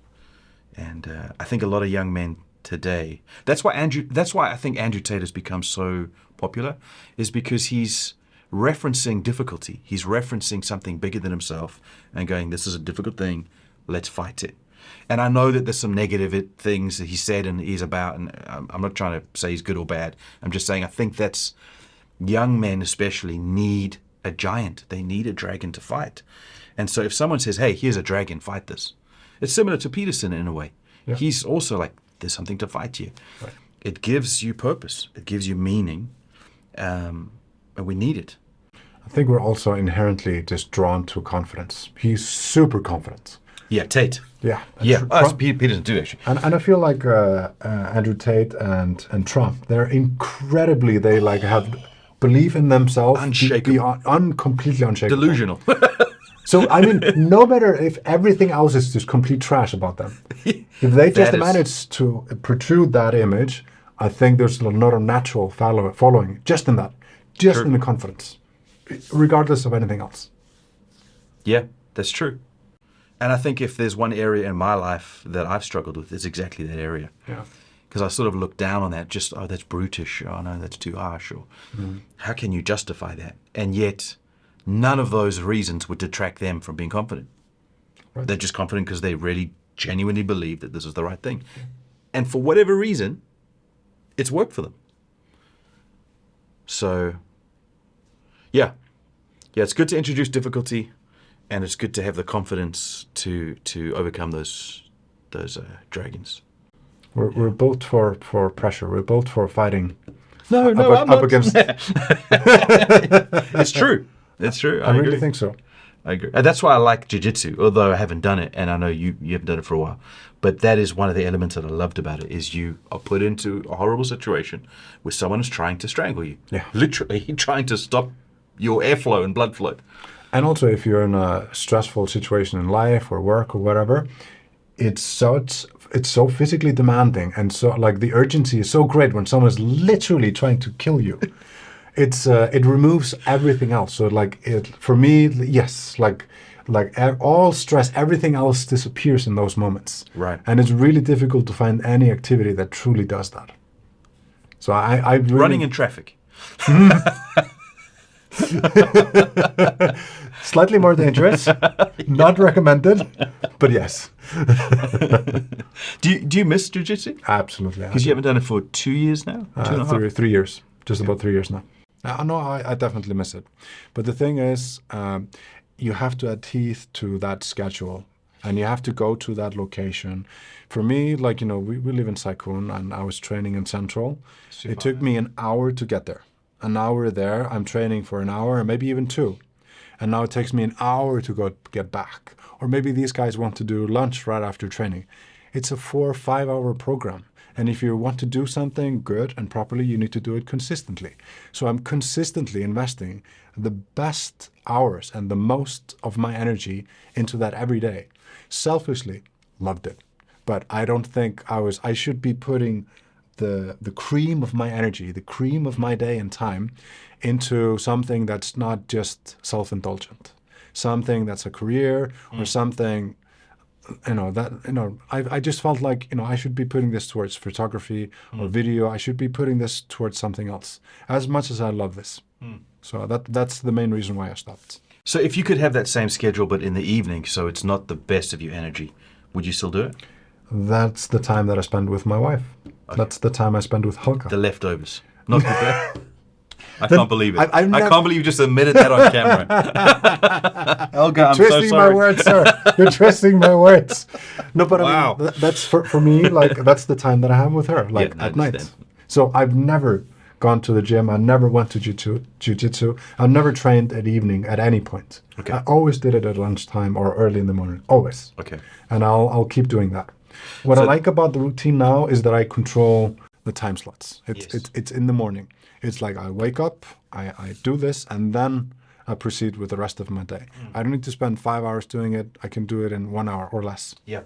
And I think a lot of young men today, that's why I think Andrew Tate has become so popular, is because he's referencing difficulty. He's referencing something bigger than himself and going, this is a difficult thing, let's fight it. And I know that there's some negative things that he said and he's about, and I'm not trying to say he's good or bad. I'm just saying I think that's, young men especially need a giant. They need a dragon to fight. And so if someone says, hey, here's a dragon, fight this. It's similar to Peterson in a way. Yeah. He's also like, there's something to fight here. Right. It gives you purpose. It gives you meaning. And we need it. I think we're also inherently just drawn to confidence. He's super confident. Yeah, Tate. Yeah. Peterson too, actually. And I feel like Andrew Tate and Trump, they're incredibly, they like have belief in themselves. Unshakable. Completely unshakable. Delusional. So, I mean, no matter if everything else is just complete trash about them, if they just manage to protrude that image, I think there's another natural following just in that, just in the confidence, regardless of anything else. Yeah, that's true. And I think if there's one area in my life that I've struggled with, it's exactly that area. Yeah. Because I sort of look down on that, just, oh, that's brutish, oh, no, that's too harsh, or how can you justify that? And yet, none of those reasons would detract them from being confident. Right. They're just confident because they really genuinely believe that this is the right thing. Yeah. And for whatever reason, it's worked for them. So, yeah, it's good to introduce difficulty, and it's good to have the confidence to overcome those dragons. We're built for pressure. We're built for fighting. No, I'm up against. It's true. It's true. I really think so. I agree. And that's why I like jiu-jitsu, although I haven't done it, and I know you haven't done it for a while. But that is one of the elements that I loved about it, is you are put into a horrible situation where someone is trying to strangle you. Yeah. Literally trying to stop your airflow and blood flow. And also, if you're in a stressful situation in life or work or whatever, it's so physically demanding, and so like the urgency is so great when someone is literally trying to kill you. It removes everything else. So for me, yes, like all stress, everything else disappears in those moments. Right. And it's really difficult to find any activity that truly does that. So I really, running in traffic. Slightly more dangerous, not recommended, but yes. Do you miss jiu-jitsu? Absolutely. Because you haven't done it for 2 years now? 2.5? 3 years. Just about 3 years now. No, I definitely miss it. But the thing is, you have to adhere to that schedule, and you have to go to that location. For me, we live in Saikun, and I was training in Central. It took me an hour to get there. An hour there, I'm training for an hour, and maybe even 2. And now it takes me an hour to get back. Or maybe these guys want to do lunch right after training. It's a 4 or 5 hour program. And if you want to do something good and properly, you need to do it consistently. So I'm consistently investing the best hours and the most of my energy into that every day. Selfishly, loved it. But I don't think I should be putting the cream of my energy, the cream of my day and time into something that's not just self-indulgent. Something that's a career or something, I just felt like, I should be putting this towards photography or video. I should be putting this towards something else, as much as I love this. So that's the main reason why I stopped. So if you could have that same schedule, but in the evening, so it's not the best of your energy, would you still do it? That's the time that I spend with my wife. Okay. That's the time I spend with Helga. The leftovers. Not the best. I can't believe it. I can't believe you just admitted that on camera. Helga, I'm twisting so sorry. My words, sir. You're twisting my words. No, but wow. I mean, that's for me, that's the time that I have with her, at night. So I've never gone to the gym. I never went to jiu-jitsu. I've never trained at evening at any point. Okay. I always did it at lunchtime or early in the morning. Always. Okay. And I'll keep doing that. What I like about the routine now is that I control the time slots. Yes. It's in the morning. It's like I wake up, I do this, and then I proceed with the rest of my day. I don't need to spend 5 hours doing it. I can do it in 1 hour or less. Yeah.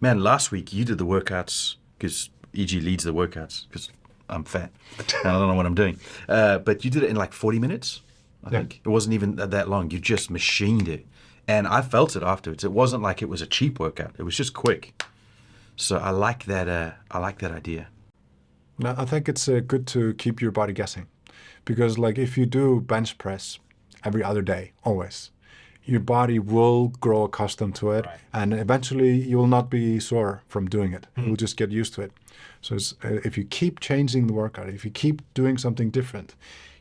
Man, last week you did the workouts because EG leads the workouts because I'm fat and I don't know what I'm doing. But you did it in like 40 minutes, I think. It wasn't even that long. You just machined it. And I felt it afterwards. It wasn't like it was a cheap workout. It was just quick. So I like that. I like that idea. Now, I think it's good to keep your body guessing, because like if you do bench press every other day, always, your body will grow accustomed to it, and eventually you will not be sore from doing it. You'll just get used to it. So if you keep changing the workout, if you keep doing something different,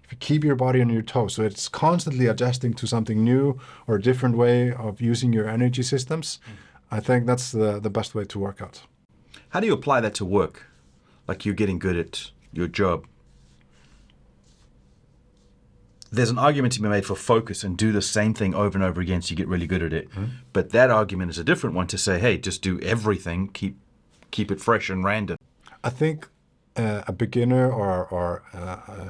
if you keep your body on your toes, so it's constantly adjusting to something new or a different way of using your energy systems, I think that's the best way to work out. How do you apply that to work? Like you're getting good at your job. There's an argument to be made for focus and do the same thing over and over again so you get really good at it. But that argument is a different one to say, hey, just do everything, keep it fresh and random. I think a beginner or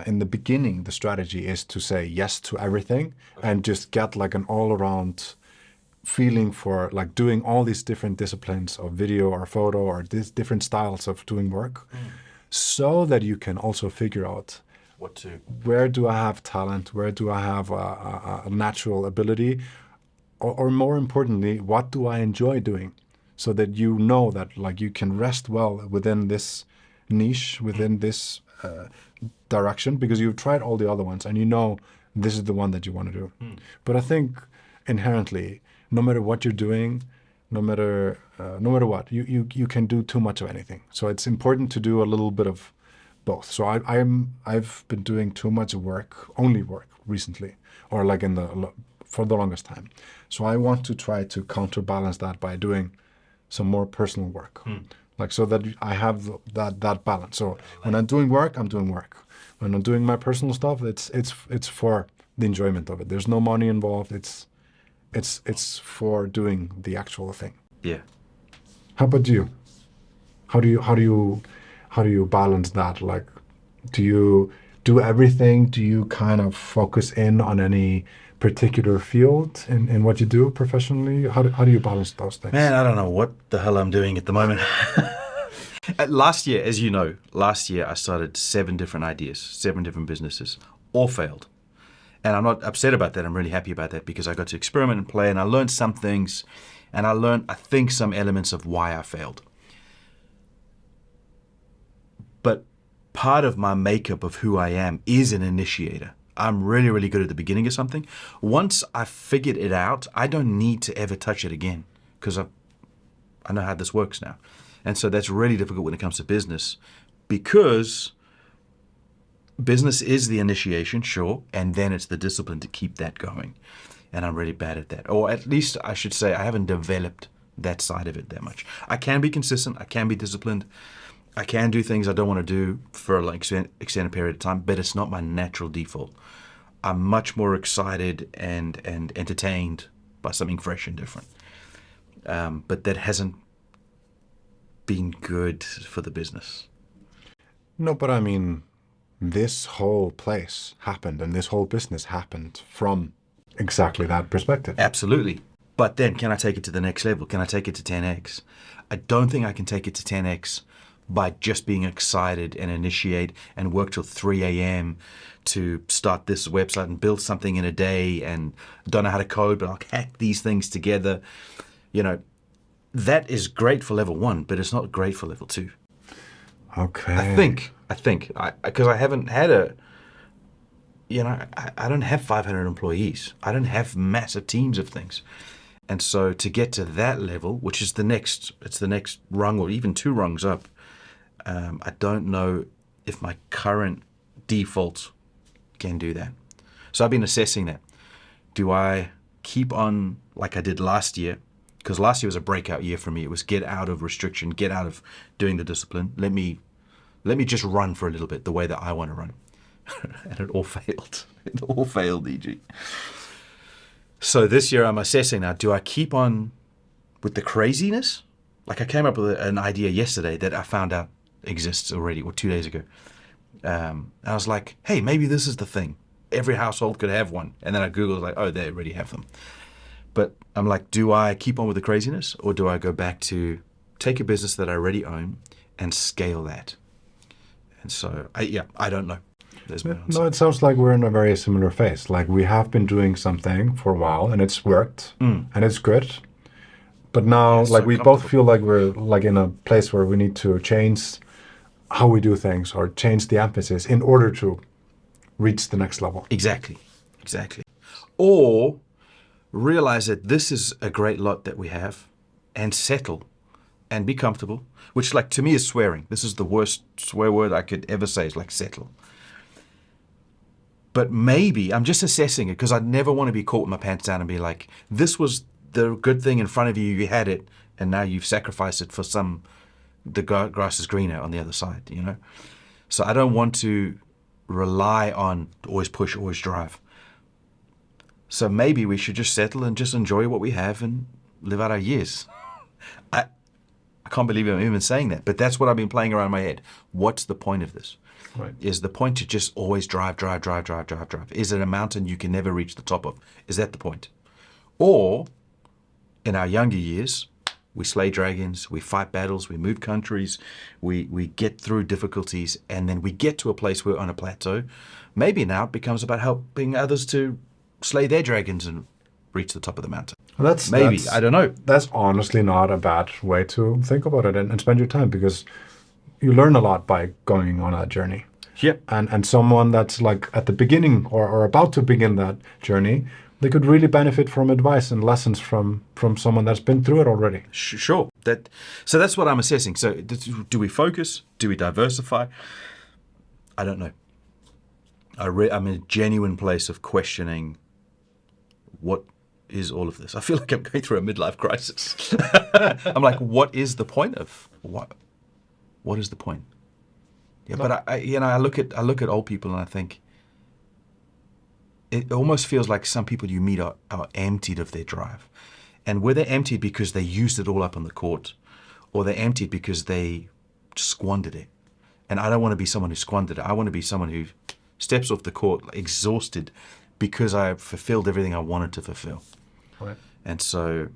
in the beginning, the strategy is to say yes to everything and just get like an all-around feeling for like doing all these different disciplines of video or photo or these different styles of doing work, so that you can also figure out What to? where do I have talent, where do I have a natural ability, or more importantly, what do I enjoy doing, so that you know that like you can rest well within this niche, within this direction, because you've tried all the other ones and you know this is the one that you want to do. But I think inherently, no matter what you're doing, no matter what, you can do too much of anything. So it's important to do a little bit of both. So I've been doing too much work, only work recently, or like for the longest time. So I want to try to counterbalance that by doing some more personal work, like so that I have that balance. So when I'm doing work, I'm doing work. When I'm doing my personal stuff, it's for the enjoyment of it. There's no money involved. It's for doing the actual thing. Yeah. How about you? How do you balance that? Like, do you do everything? Do you kind of focus in on any particular field in what you do professionally? How do you balance those things? Man, I don't know what the hell I'm doing at the moment. Last year, as you know, I started 7 different ideas, 7 different businesses, all failed. And I'm not upset about that. I'm really happy about that because I got to experiment and play and I learned some things and I learned, I think, some elements of why I failed. But part of my makeup of who I am is an initiator. I'm really, really good at the beginning of something. Once I figured it out, I don't need to ever touch it again because I know how this works now. And so that's really difficult when it comes to business because business is the initiation, sure, and then it's the discipline to keep that going. And I'm really bad at that. Or at least I should say I haven't developed that side of it that much. I can be consistent. I can be disciplined. I can do things I don't want to do for an extended period of time, but it's not my natural default. I'm much more excited and entertained by something fresh and different. But that hasn't been good for the business. No, but I mean, this whole place happened and this whole business happened from exactly that perspective. Absolutely. But then can I take it to the next level? Can I take it to 10x? I don't think I can take it to 10x by just being excited and initiate and work till 3 a.m. to start this website and build something in a day and don't know how to code, but I'll hack these things together. You know, that is great for level 1, but it's not great for level 2. Okay. I think, because I haven't had I don't have 500 employees. I don't have massive teams of things. And so to get to that level, which is the next rung or even 2 rungs up, I don't know if my current default can do that. So I've been assessing that. Do I keep on like I did last year? Because last year was a breakout year for me. It was get out of restriction, get out of doing the discipline. Let me just run for a little bit the way that I want to run. And it all failed. It all failed, EG. So this year I'm assessing now, do I keep on with the craziness? Like I came up with an idea yesterday that I found out exists already, or 2 days ago. I was like, hey, maybe this is the thing. Every household could have one. And then I Googled, like, oh, they already have them. But I'm like, do I keep on with the craziness, or do I go back to take a business that I already own and scale that? And so, I don't know. There's my answer. No, it sounds like we're in a very similar phase. Like we have been doing something for a while and it's worked and it's good. But now, it's like so we both comfortable. feel like we're like in a place where we need to change how we do things or change the emphasis in order to reach the next level. Exactly. Or realize that this is a great lot that we have and settle and be comfortable, which like to me is swearing. This is the worst swear word I could ever say, is like settle. But maybe I'm just assessing it, because I never want to be caught with my pants down and be like, this was the good thing in front of you, you had it, and now you've sacrificed it for the grass is greener on the other side, you know? So I don't want to rely on always push, always drive. So maybe we should just settle and just enjoy what we have and live out our years. I can't believe I'm even saying that, but that's what I've been playing around in my head. What's the point of this? Right. Is the point to just always drive? Is it a mountain you can never reach the top of? Is that the point? Or in our younger years, we slay dragons, we fight battles, we move countries, we get through difficulties, and then we get to a place where we're on a plateau. Maybe now it becomes about helping others to slay their dragons and reach the top of the mountain. Well, I don't know. That's honestly not a bad way to think about it and spend your time, because you learn a lot by going on that journey. Yeah. And someone that's like at the beginning or about to begin that journey, they could really benefit from advice and lessons from someone that's been through it already. Sure. So that's what I'm assessing. So do we focus? Do we diversify? I don't know. I'm in a genuine place of questioning what is all of this. I feel like I'm going through a midlife crisis. I'm like, what is the point of what? What is the point? Yeah, but I look at old people and I think it almost feels like some people you meet are emptied of their drive, and were they emptied because they used it all up on the court, or they're emptied because they squandered it. And I don't want to be someone who squandered it. I want to be someone who steps off the court exhausted because I fulfilled everything I wanted to fulfill. Right. And so,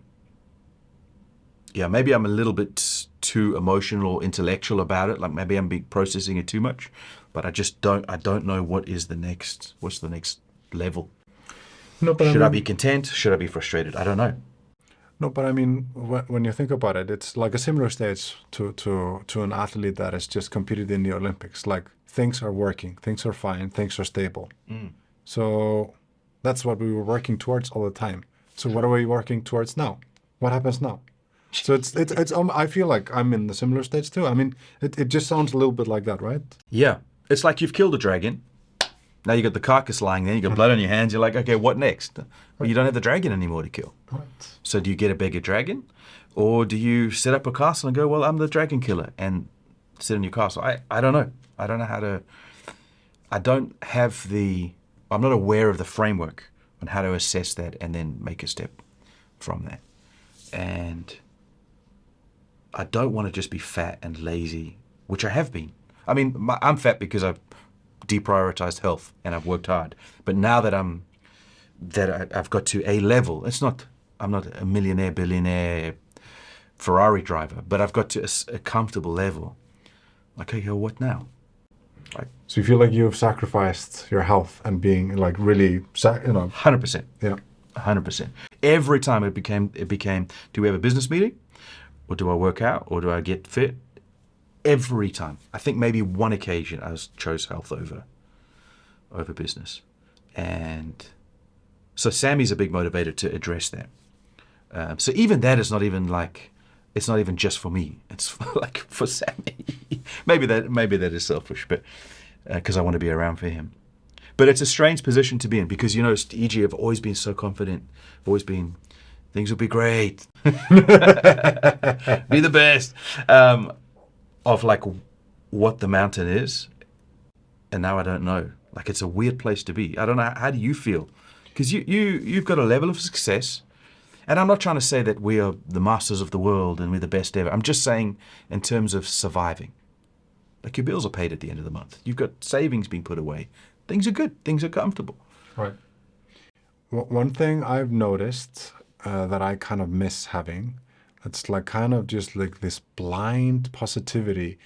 yeah, maybe I'm a little bit too emotional or intellectual about it. Like maybe I'm processing it too much, but I don't know what's the next level. No, but Should I be content? Should I be frustrated? I don't know. No, but I mean, when you think about it, it's like a similar stage to an athlete that has just competed in the Olympics. Like things are working, things are fine, things are stable. So that's what we were working towards all the time. So what are we working towards now? What happens now? So it's I feel like I'm in the similar stage too. I mean, it just sounds a little bit like that, right? Yeah, it's like you've killed a dragon. Now you got the carcass lying there. You got blood on your hands. You're like, okay, what next? Well, you don't have the dragon anymore to kill. Right. So do you get a bigger dragon, or do you set up a castle and go, well, I'm the dragon killer, and sit in your castle? I don't know. I don't know how to. I don't have I'm not aware of the framework on how to assess that and then make a step from that. And I don't want to just be fat and lazy, which I have been. I mean, I'm fat because I've deprioritized health and I've worked hard. But now that I've got to a level, I'm not a millionaire, billionaire, Ferrari driver, but I've got to a comfortable level. Like, okay, what now? Like, So you feel like you've sacrificed your health and being like really, 100%. yeah. 100%. Every time it became, do we have a business meeting? Or do I work out? Or do I get fit? Every time. I think maybe one occasion I chose health over business. And so Sammy's a big motivator to address that. So even that is not even like, it's not even just for me. It's like for Sammy. maybe that is selfish, but because I want to be around for him. But it's a strange position to be in because, EG have always been so confident, always been, things will be great, be the best, of like what the mountain is. And now I don't know. Like it's a weird place to be. I don't know. How do you feel? Because you've got a level of success. And I'm not trying to say that we are the masters of the world and we're the best ever. I'm just saying in terms of surviving. Like your bills are paid at the end of the month. You've got savings being put away. Things are good. Things are comfortable. Right. One thing I've noticed that I kind of miss having, it's like kind of just like this blind positivity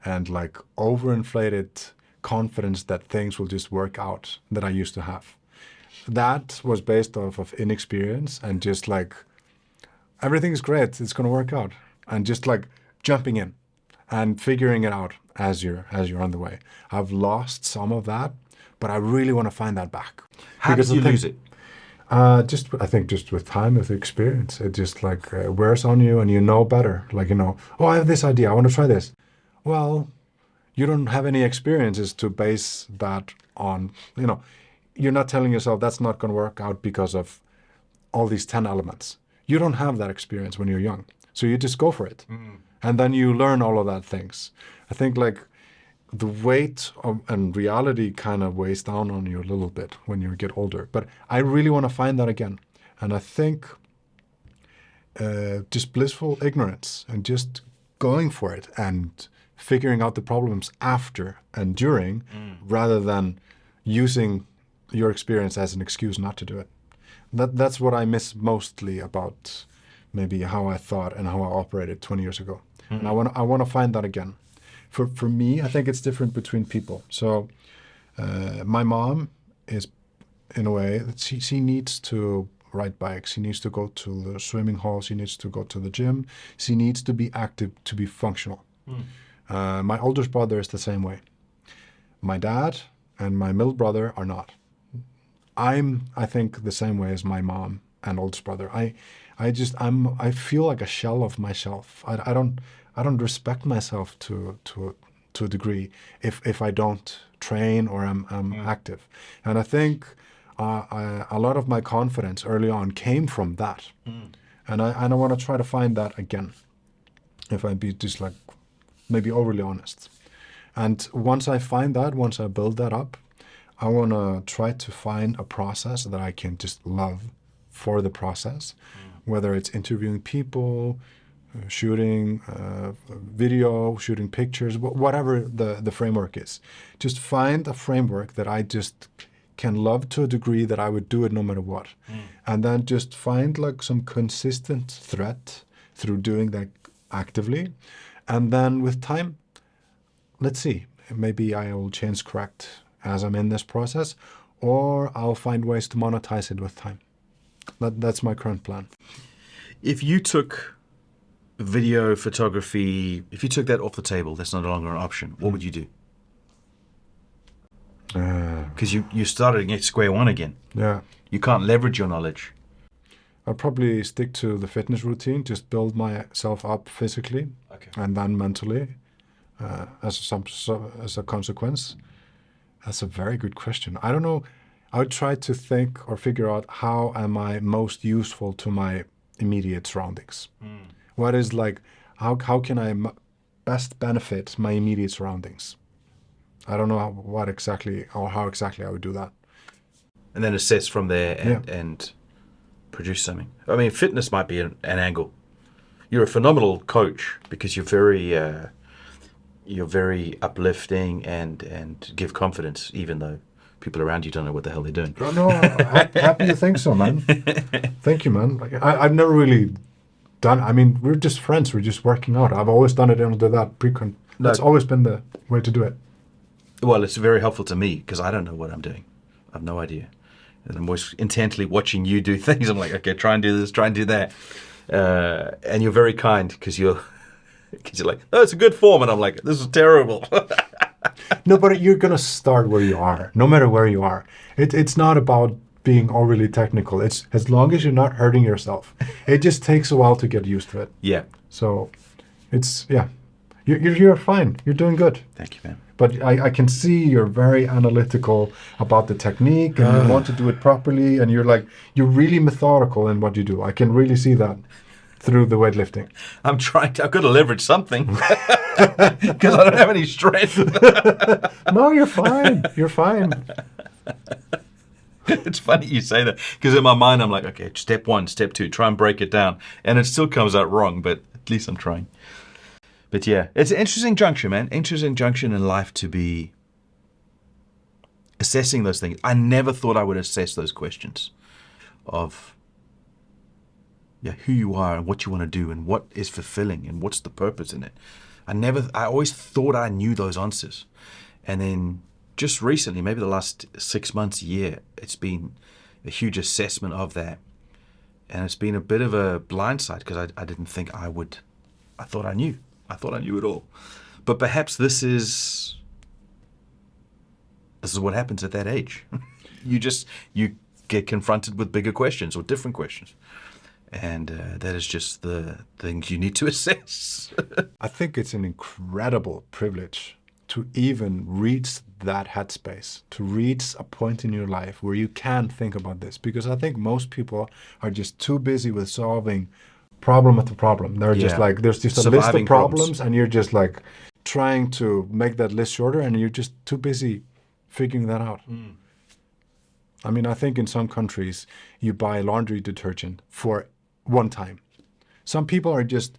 and like overinflated confidence that things will just work out that I used to have. That was based off of inexperience and just like everything's great, it's going to work out, and just like jumping in and figuring it out as you're on the way. I've lost some of that, but I really want to find that back. How did you lose it? I think just with time, with experience, it just like wears on you and you know better. Like, oh, I have this idea, I want to try this. Well, you don't have any experiences to base that on. You're not telling yourself that's not going to work out because of all these 10 elements. You don't have that experience when you're young. So you just go for it. And then you learn all of that things. I think like the weight and reality kind of weighs down on you a little bit when you get older. But I really want to find that again. And I think just blissful ignorance and just going for it and figuring out the problems after and during rather than using your experience as an excuse not to do it. That's what I miss mostly about maybe how I thought and how I operated 20 years ago. And I want to find that again. For me, I think it's different between people. So my mom is, in a way, that she needs to ride bikes. She needs to go to the swimming hall. She needs to go to the gym. She needs to be active to be functional. My oldest brother is the same way. My dad and my middle brother are not. I think, the same way as my mom and oldest brother. I feel like a shell of myself. I don't respect myself to a degree if I don't train or I'm active. And I think a lot of my confidence early on came from that. And I want to try to find that again, if I be just like maybe overly honest. And once I find that, once I build that up, I want to try to find a process that I can just love for the process, whether it's interviewing people, shooting video, shooting pictures, whatever the framework is. Just find a framework that I just can love to a degree that I would do it no matter what. And then just find like some consistent thread through doing that actively. And then with time, let's see, maybe I will change correct as I'm in this process, or I'll find ways to monetize it with time. That's my current plan. If you took video photography, if you took that off the table, that's no longer an option, what would you do? Because you started at square one again. Yeah. You can't leverage your knowledge. I'll probably stick to the fitness routine, just build myself up physically and then mentally as a consequence. That's a very good question. I don't know. I would try to think or figure out how am I most useful to my immediate surroundings. What is like, how can I best benefit my immediate surroundings? I don't know how exactly I would do that. And then assess from there and produce something. I mean, fitness might be an angle. You're a phenomenal coach because you're very uplifting and give confidence, even though people around you don't know what the hell they're doing. No, happy to think so, man. Thank you, man. Like I've never really done. I mean, we're just friends. We're just working out. I've always done it under that That's always been the way to do it. Well, it's very helpful to me because I don't know what I'm doing. I have no idea. And I'm always intently watching you do things. I'm like, okay, try and do this, try and do that. And you're very kind because you're like, oh, it's a good form. And I'm like, this is terrible. No, but you're going to start where you are, no matter where you are. It's not about being overly technical. It's as long as you're not hurting yourself. It just takes a while to get used to it. Yeah. So you're fine. You're doing good. Thank you, man. But I can see you're very analytical about the technique and you want to do it properly. And you're really methodical in what you do. I can really see that through the weightlifting. I've got to leverage something because I don't have any strength. No, you're fine. You're fine. It's funny you say that because in my mind I'm like, okay, step 1, step 2, try and break it down. And it still comes out wrong, but at least I'm trying. But yeah, it's an interesting juncture, man. Interesting junction in life to be assessing those things. I never thought I would assess those questions of who you are and what you want to do and what is fulfilling and what's the purpose in it. I always thought I knew those answers. And then just recently, maybe the last 6 months, year, it's been a huge assessment of that. And it's been a bit of a blindside because I didn't think I would. I thought I knew. I thought I knew it all. But perhaps this is what happens at that age. You get confronted with bigger questions or different questions. And that is just the things you need to assess. I think it's an incredible privilege to even reach that headspace, to reach a point in your life where you can think about this. Because I think most people are just too busy with solving problem after problem. They're just like, there's just a list of problems, and you're just like trying to make that list shorter, and you're just too busy figuring that out. I mean, I think in some countries you buy laundry detergent for one time. Some people are just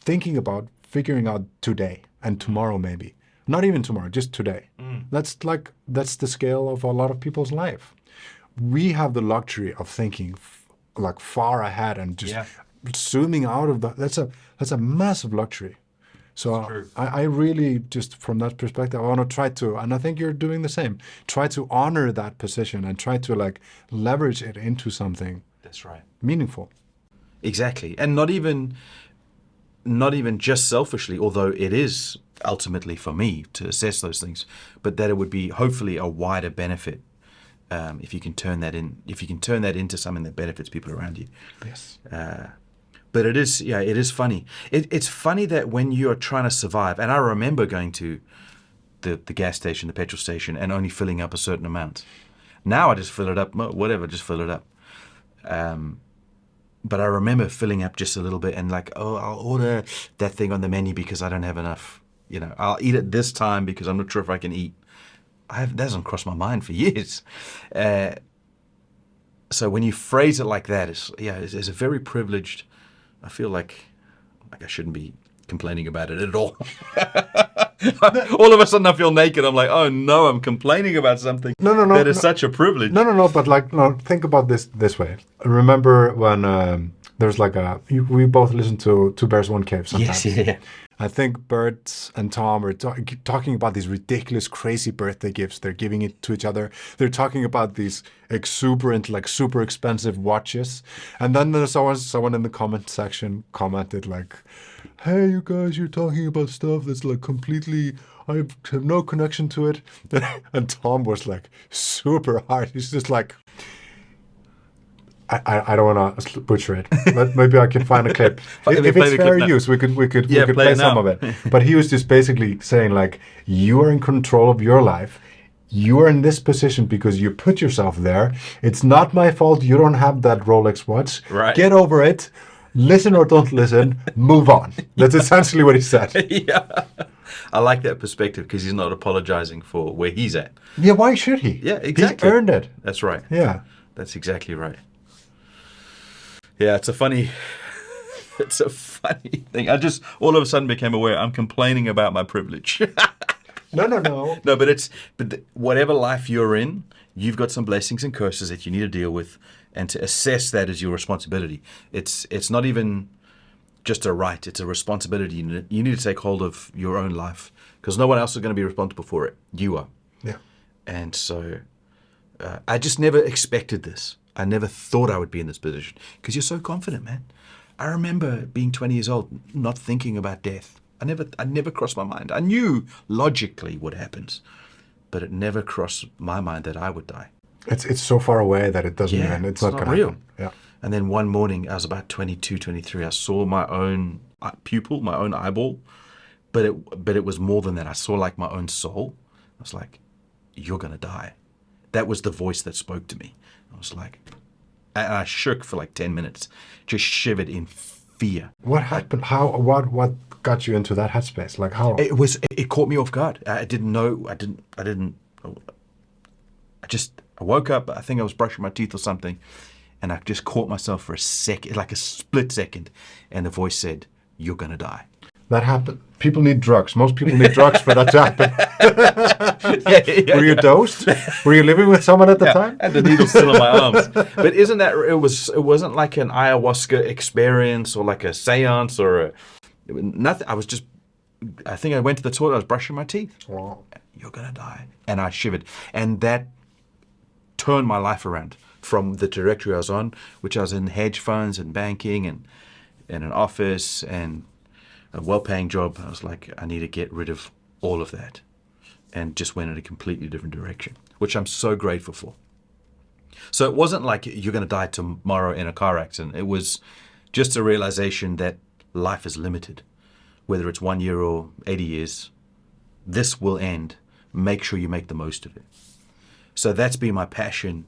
thinking about figuring out today and tomorrow, maybe not even tomorrow, just today. That's the scale of a lot of people's life. We have the luxury of thinking like far ahead and just zooming out of that's a massive luxury. So I really, just from that perspective, I want to try to, and I think you're doing the same, try to honor that position and try to like leverage it into something meaningful. Exactly. And not even just selfishly, although it is ultimately for me to assess those things, but that it would be hopefully a wider benefit if you can turn that into something that benefits people around you. Yes. But it is funny. It's funny that when you're trying to survive, and I remember going to the gas station, the petrol station, and only filling up a certain amount. Now I just fill it up, whatever, just fill it up. But I remember filling up just a little bit and like, I'll order that thing on the menu because I don't have enough. I'll eat it this time because I'm not sure if I can eat. That hasn't crossed my mind for years. So when you phrase it like that, it's a very privileged. I feel like I shouldn't be complaining about it at all. All of a sudden I feel naked. I'm like, oh no, I'm complaining about something that is such a privilege. No, but think about this way. Remember when there's like we both listen to Two Bears, One Cave sometimes. Yes, yeah. I think Bert and Tom are talking about these ridiculous, crazy birthday gifts. They're giving it to each other. They're talking about these exuberant, like super expensive watches. And then there's someone in the comment section commented like, hey, you guys, you're talking about stuff that's like completely, I have no connection to it. And Tom was like super hard. He's just like, I don't want to butcher it, but maybe I can find a clip. If it's fair use, we could play some of it. But he was just basically saying like, you are in control of your life. You are in this position because you put yourself there. It's not my fault. You don't have that Rolex watch. Right. Get over it. Listen or don't listen. Move on. That's essentially what he said. Yeah. I like that perspective because he's not apologizing for where he's at. Yeah, why should he? Yeah, exactly. He's earned it. That's right. Yeah. That's exactly right. Yeah, it's a funny thing. I just all of a sudden became aware I'm complaining about my privilege. No. No, but whatever life you're in, you've got some blessings and curses that you need to deal with, and to assess that is your responsibility. It's not even just a right; it's a responsibility. You need to take hold of your own life because no one else is going to be responsible for it. You are. Yeah. And so, I just never expected this. I never thought I would be in this position because you're so confident, man. I remember being 20 years old, not thinking about death. I never crossed my mind. I knew logically what happens, but it never crossed my mind that I would die. It's so far away that it doesn't even, it's not real. Happen. Yeah. And then one morning, I was about 22, 23. I saw my own pupil, my own eyeball, but it was more than that. I saw like my own soul. I was like, you're going to die. That was the voice that spoke to me. I was like, and I shook for like 10 minutes, just shivered in fear. What happened? What got you into that headspace? Like how? It caught me off guard. I didn't know. I woke up. I think I was brushing my teeth or something, and I just caught myself for a second, like a split second, and the voice said, "You're gonna die." That happened. People need drugs. Most people need drugs for that to happen. Were you dosed? Were you living with someone at the time? I had the needle still in my arms. But isn't that it wasn't like an ayahuasca experience or like a seance or nothing. I think I went to the toilet, I was brushing my teeth. Wow. You're gonna die. And I shivered. And that turned my life around from the trajectory I was on, which I was in hedge funds and banking and in an office and a well-paying job. I was like, I need to get rid of all of that, and just went in a completely different direction, which I'm so grateful for. So it wasn't like you're going to die tomorrow in a car accident. It was just a realization that life is limited, whether it's 1 year or 80 years. This will end. Make sure you make the most of it. So that's been my passion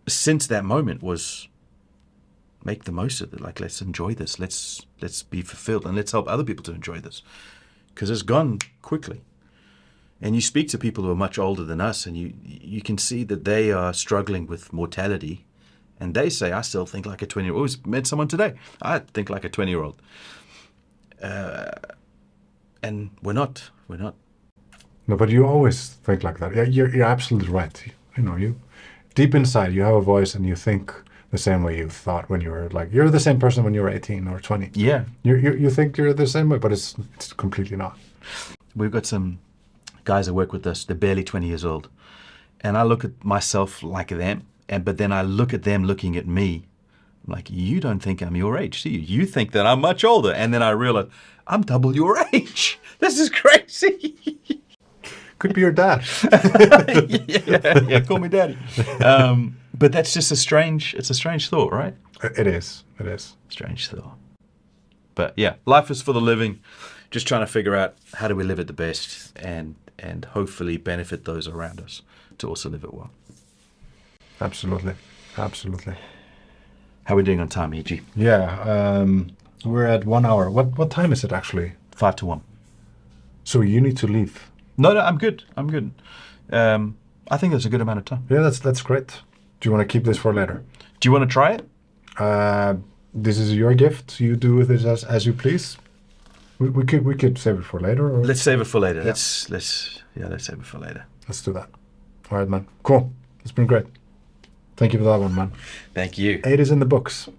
since that moment, was make the most of it. Like, let's enjoy this. Let's be fulfilled, and let's help other people to enjoy this, because it's gone quickly. And you speak to people who are much older than us, and you can see that they are struggling with mortality, and they say, I still think like a 20-year-old. I met someone today. I think like a 20-year-old. And we're not. No, but you always think like that. Yeah, you're absolutely right. You deep inside, you have a voice, and you think the same way you thought when you were you're the same person when you were 18 or 20. Yeah. You think you're the same way, but it's completely not. We've got some guys that work with us. They're barely 20 years old, and I look at myself like them, but then I look at them looking at me. I'm like, you don't think I'm your age, do you? You think that I'm much older, and then I realize I'm double your age. This is crazy. Could be your dad. yeah, call me daddy. But that's just it's a strange thought, right? It is. Strange thought. But yeah, life is for the living. Just trying to figure out how do we live it the best, and hopefully benefit those around us to also live it well. Absolutely. How are we doing on time, E.G.? Yeah, we're at 1 hour. What time is it actually? 5 to 1. So you need to leave. No, I'm good. I think that's a good amount of time. Yeah, that's great. Do you want to keep this for later? Do you want to try it? This is your gift. You do with it as you please. We could save it for later. Or? Let's save it for later. Yeah. Let's save it for later. Let's do that. All right, man. Cool. It's been great. Thank you for that one, man. Thank you. 8 is in the books.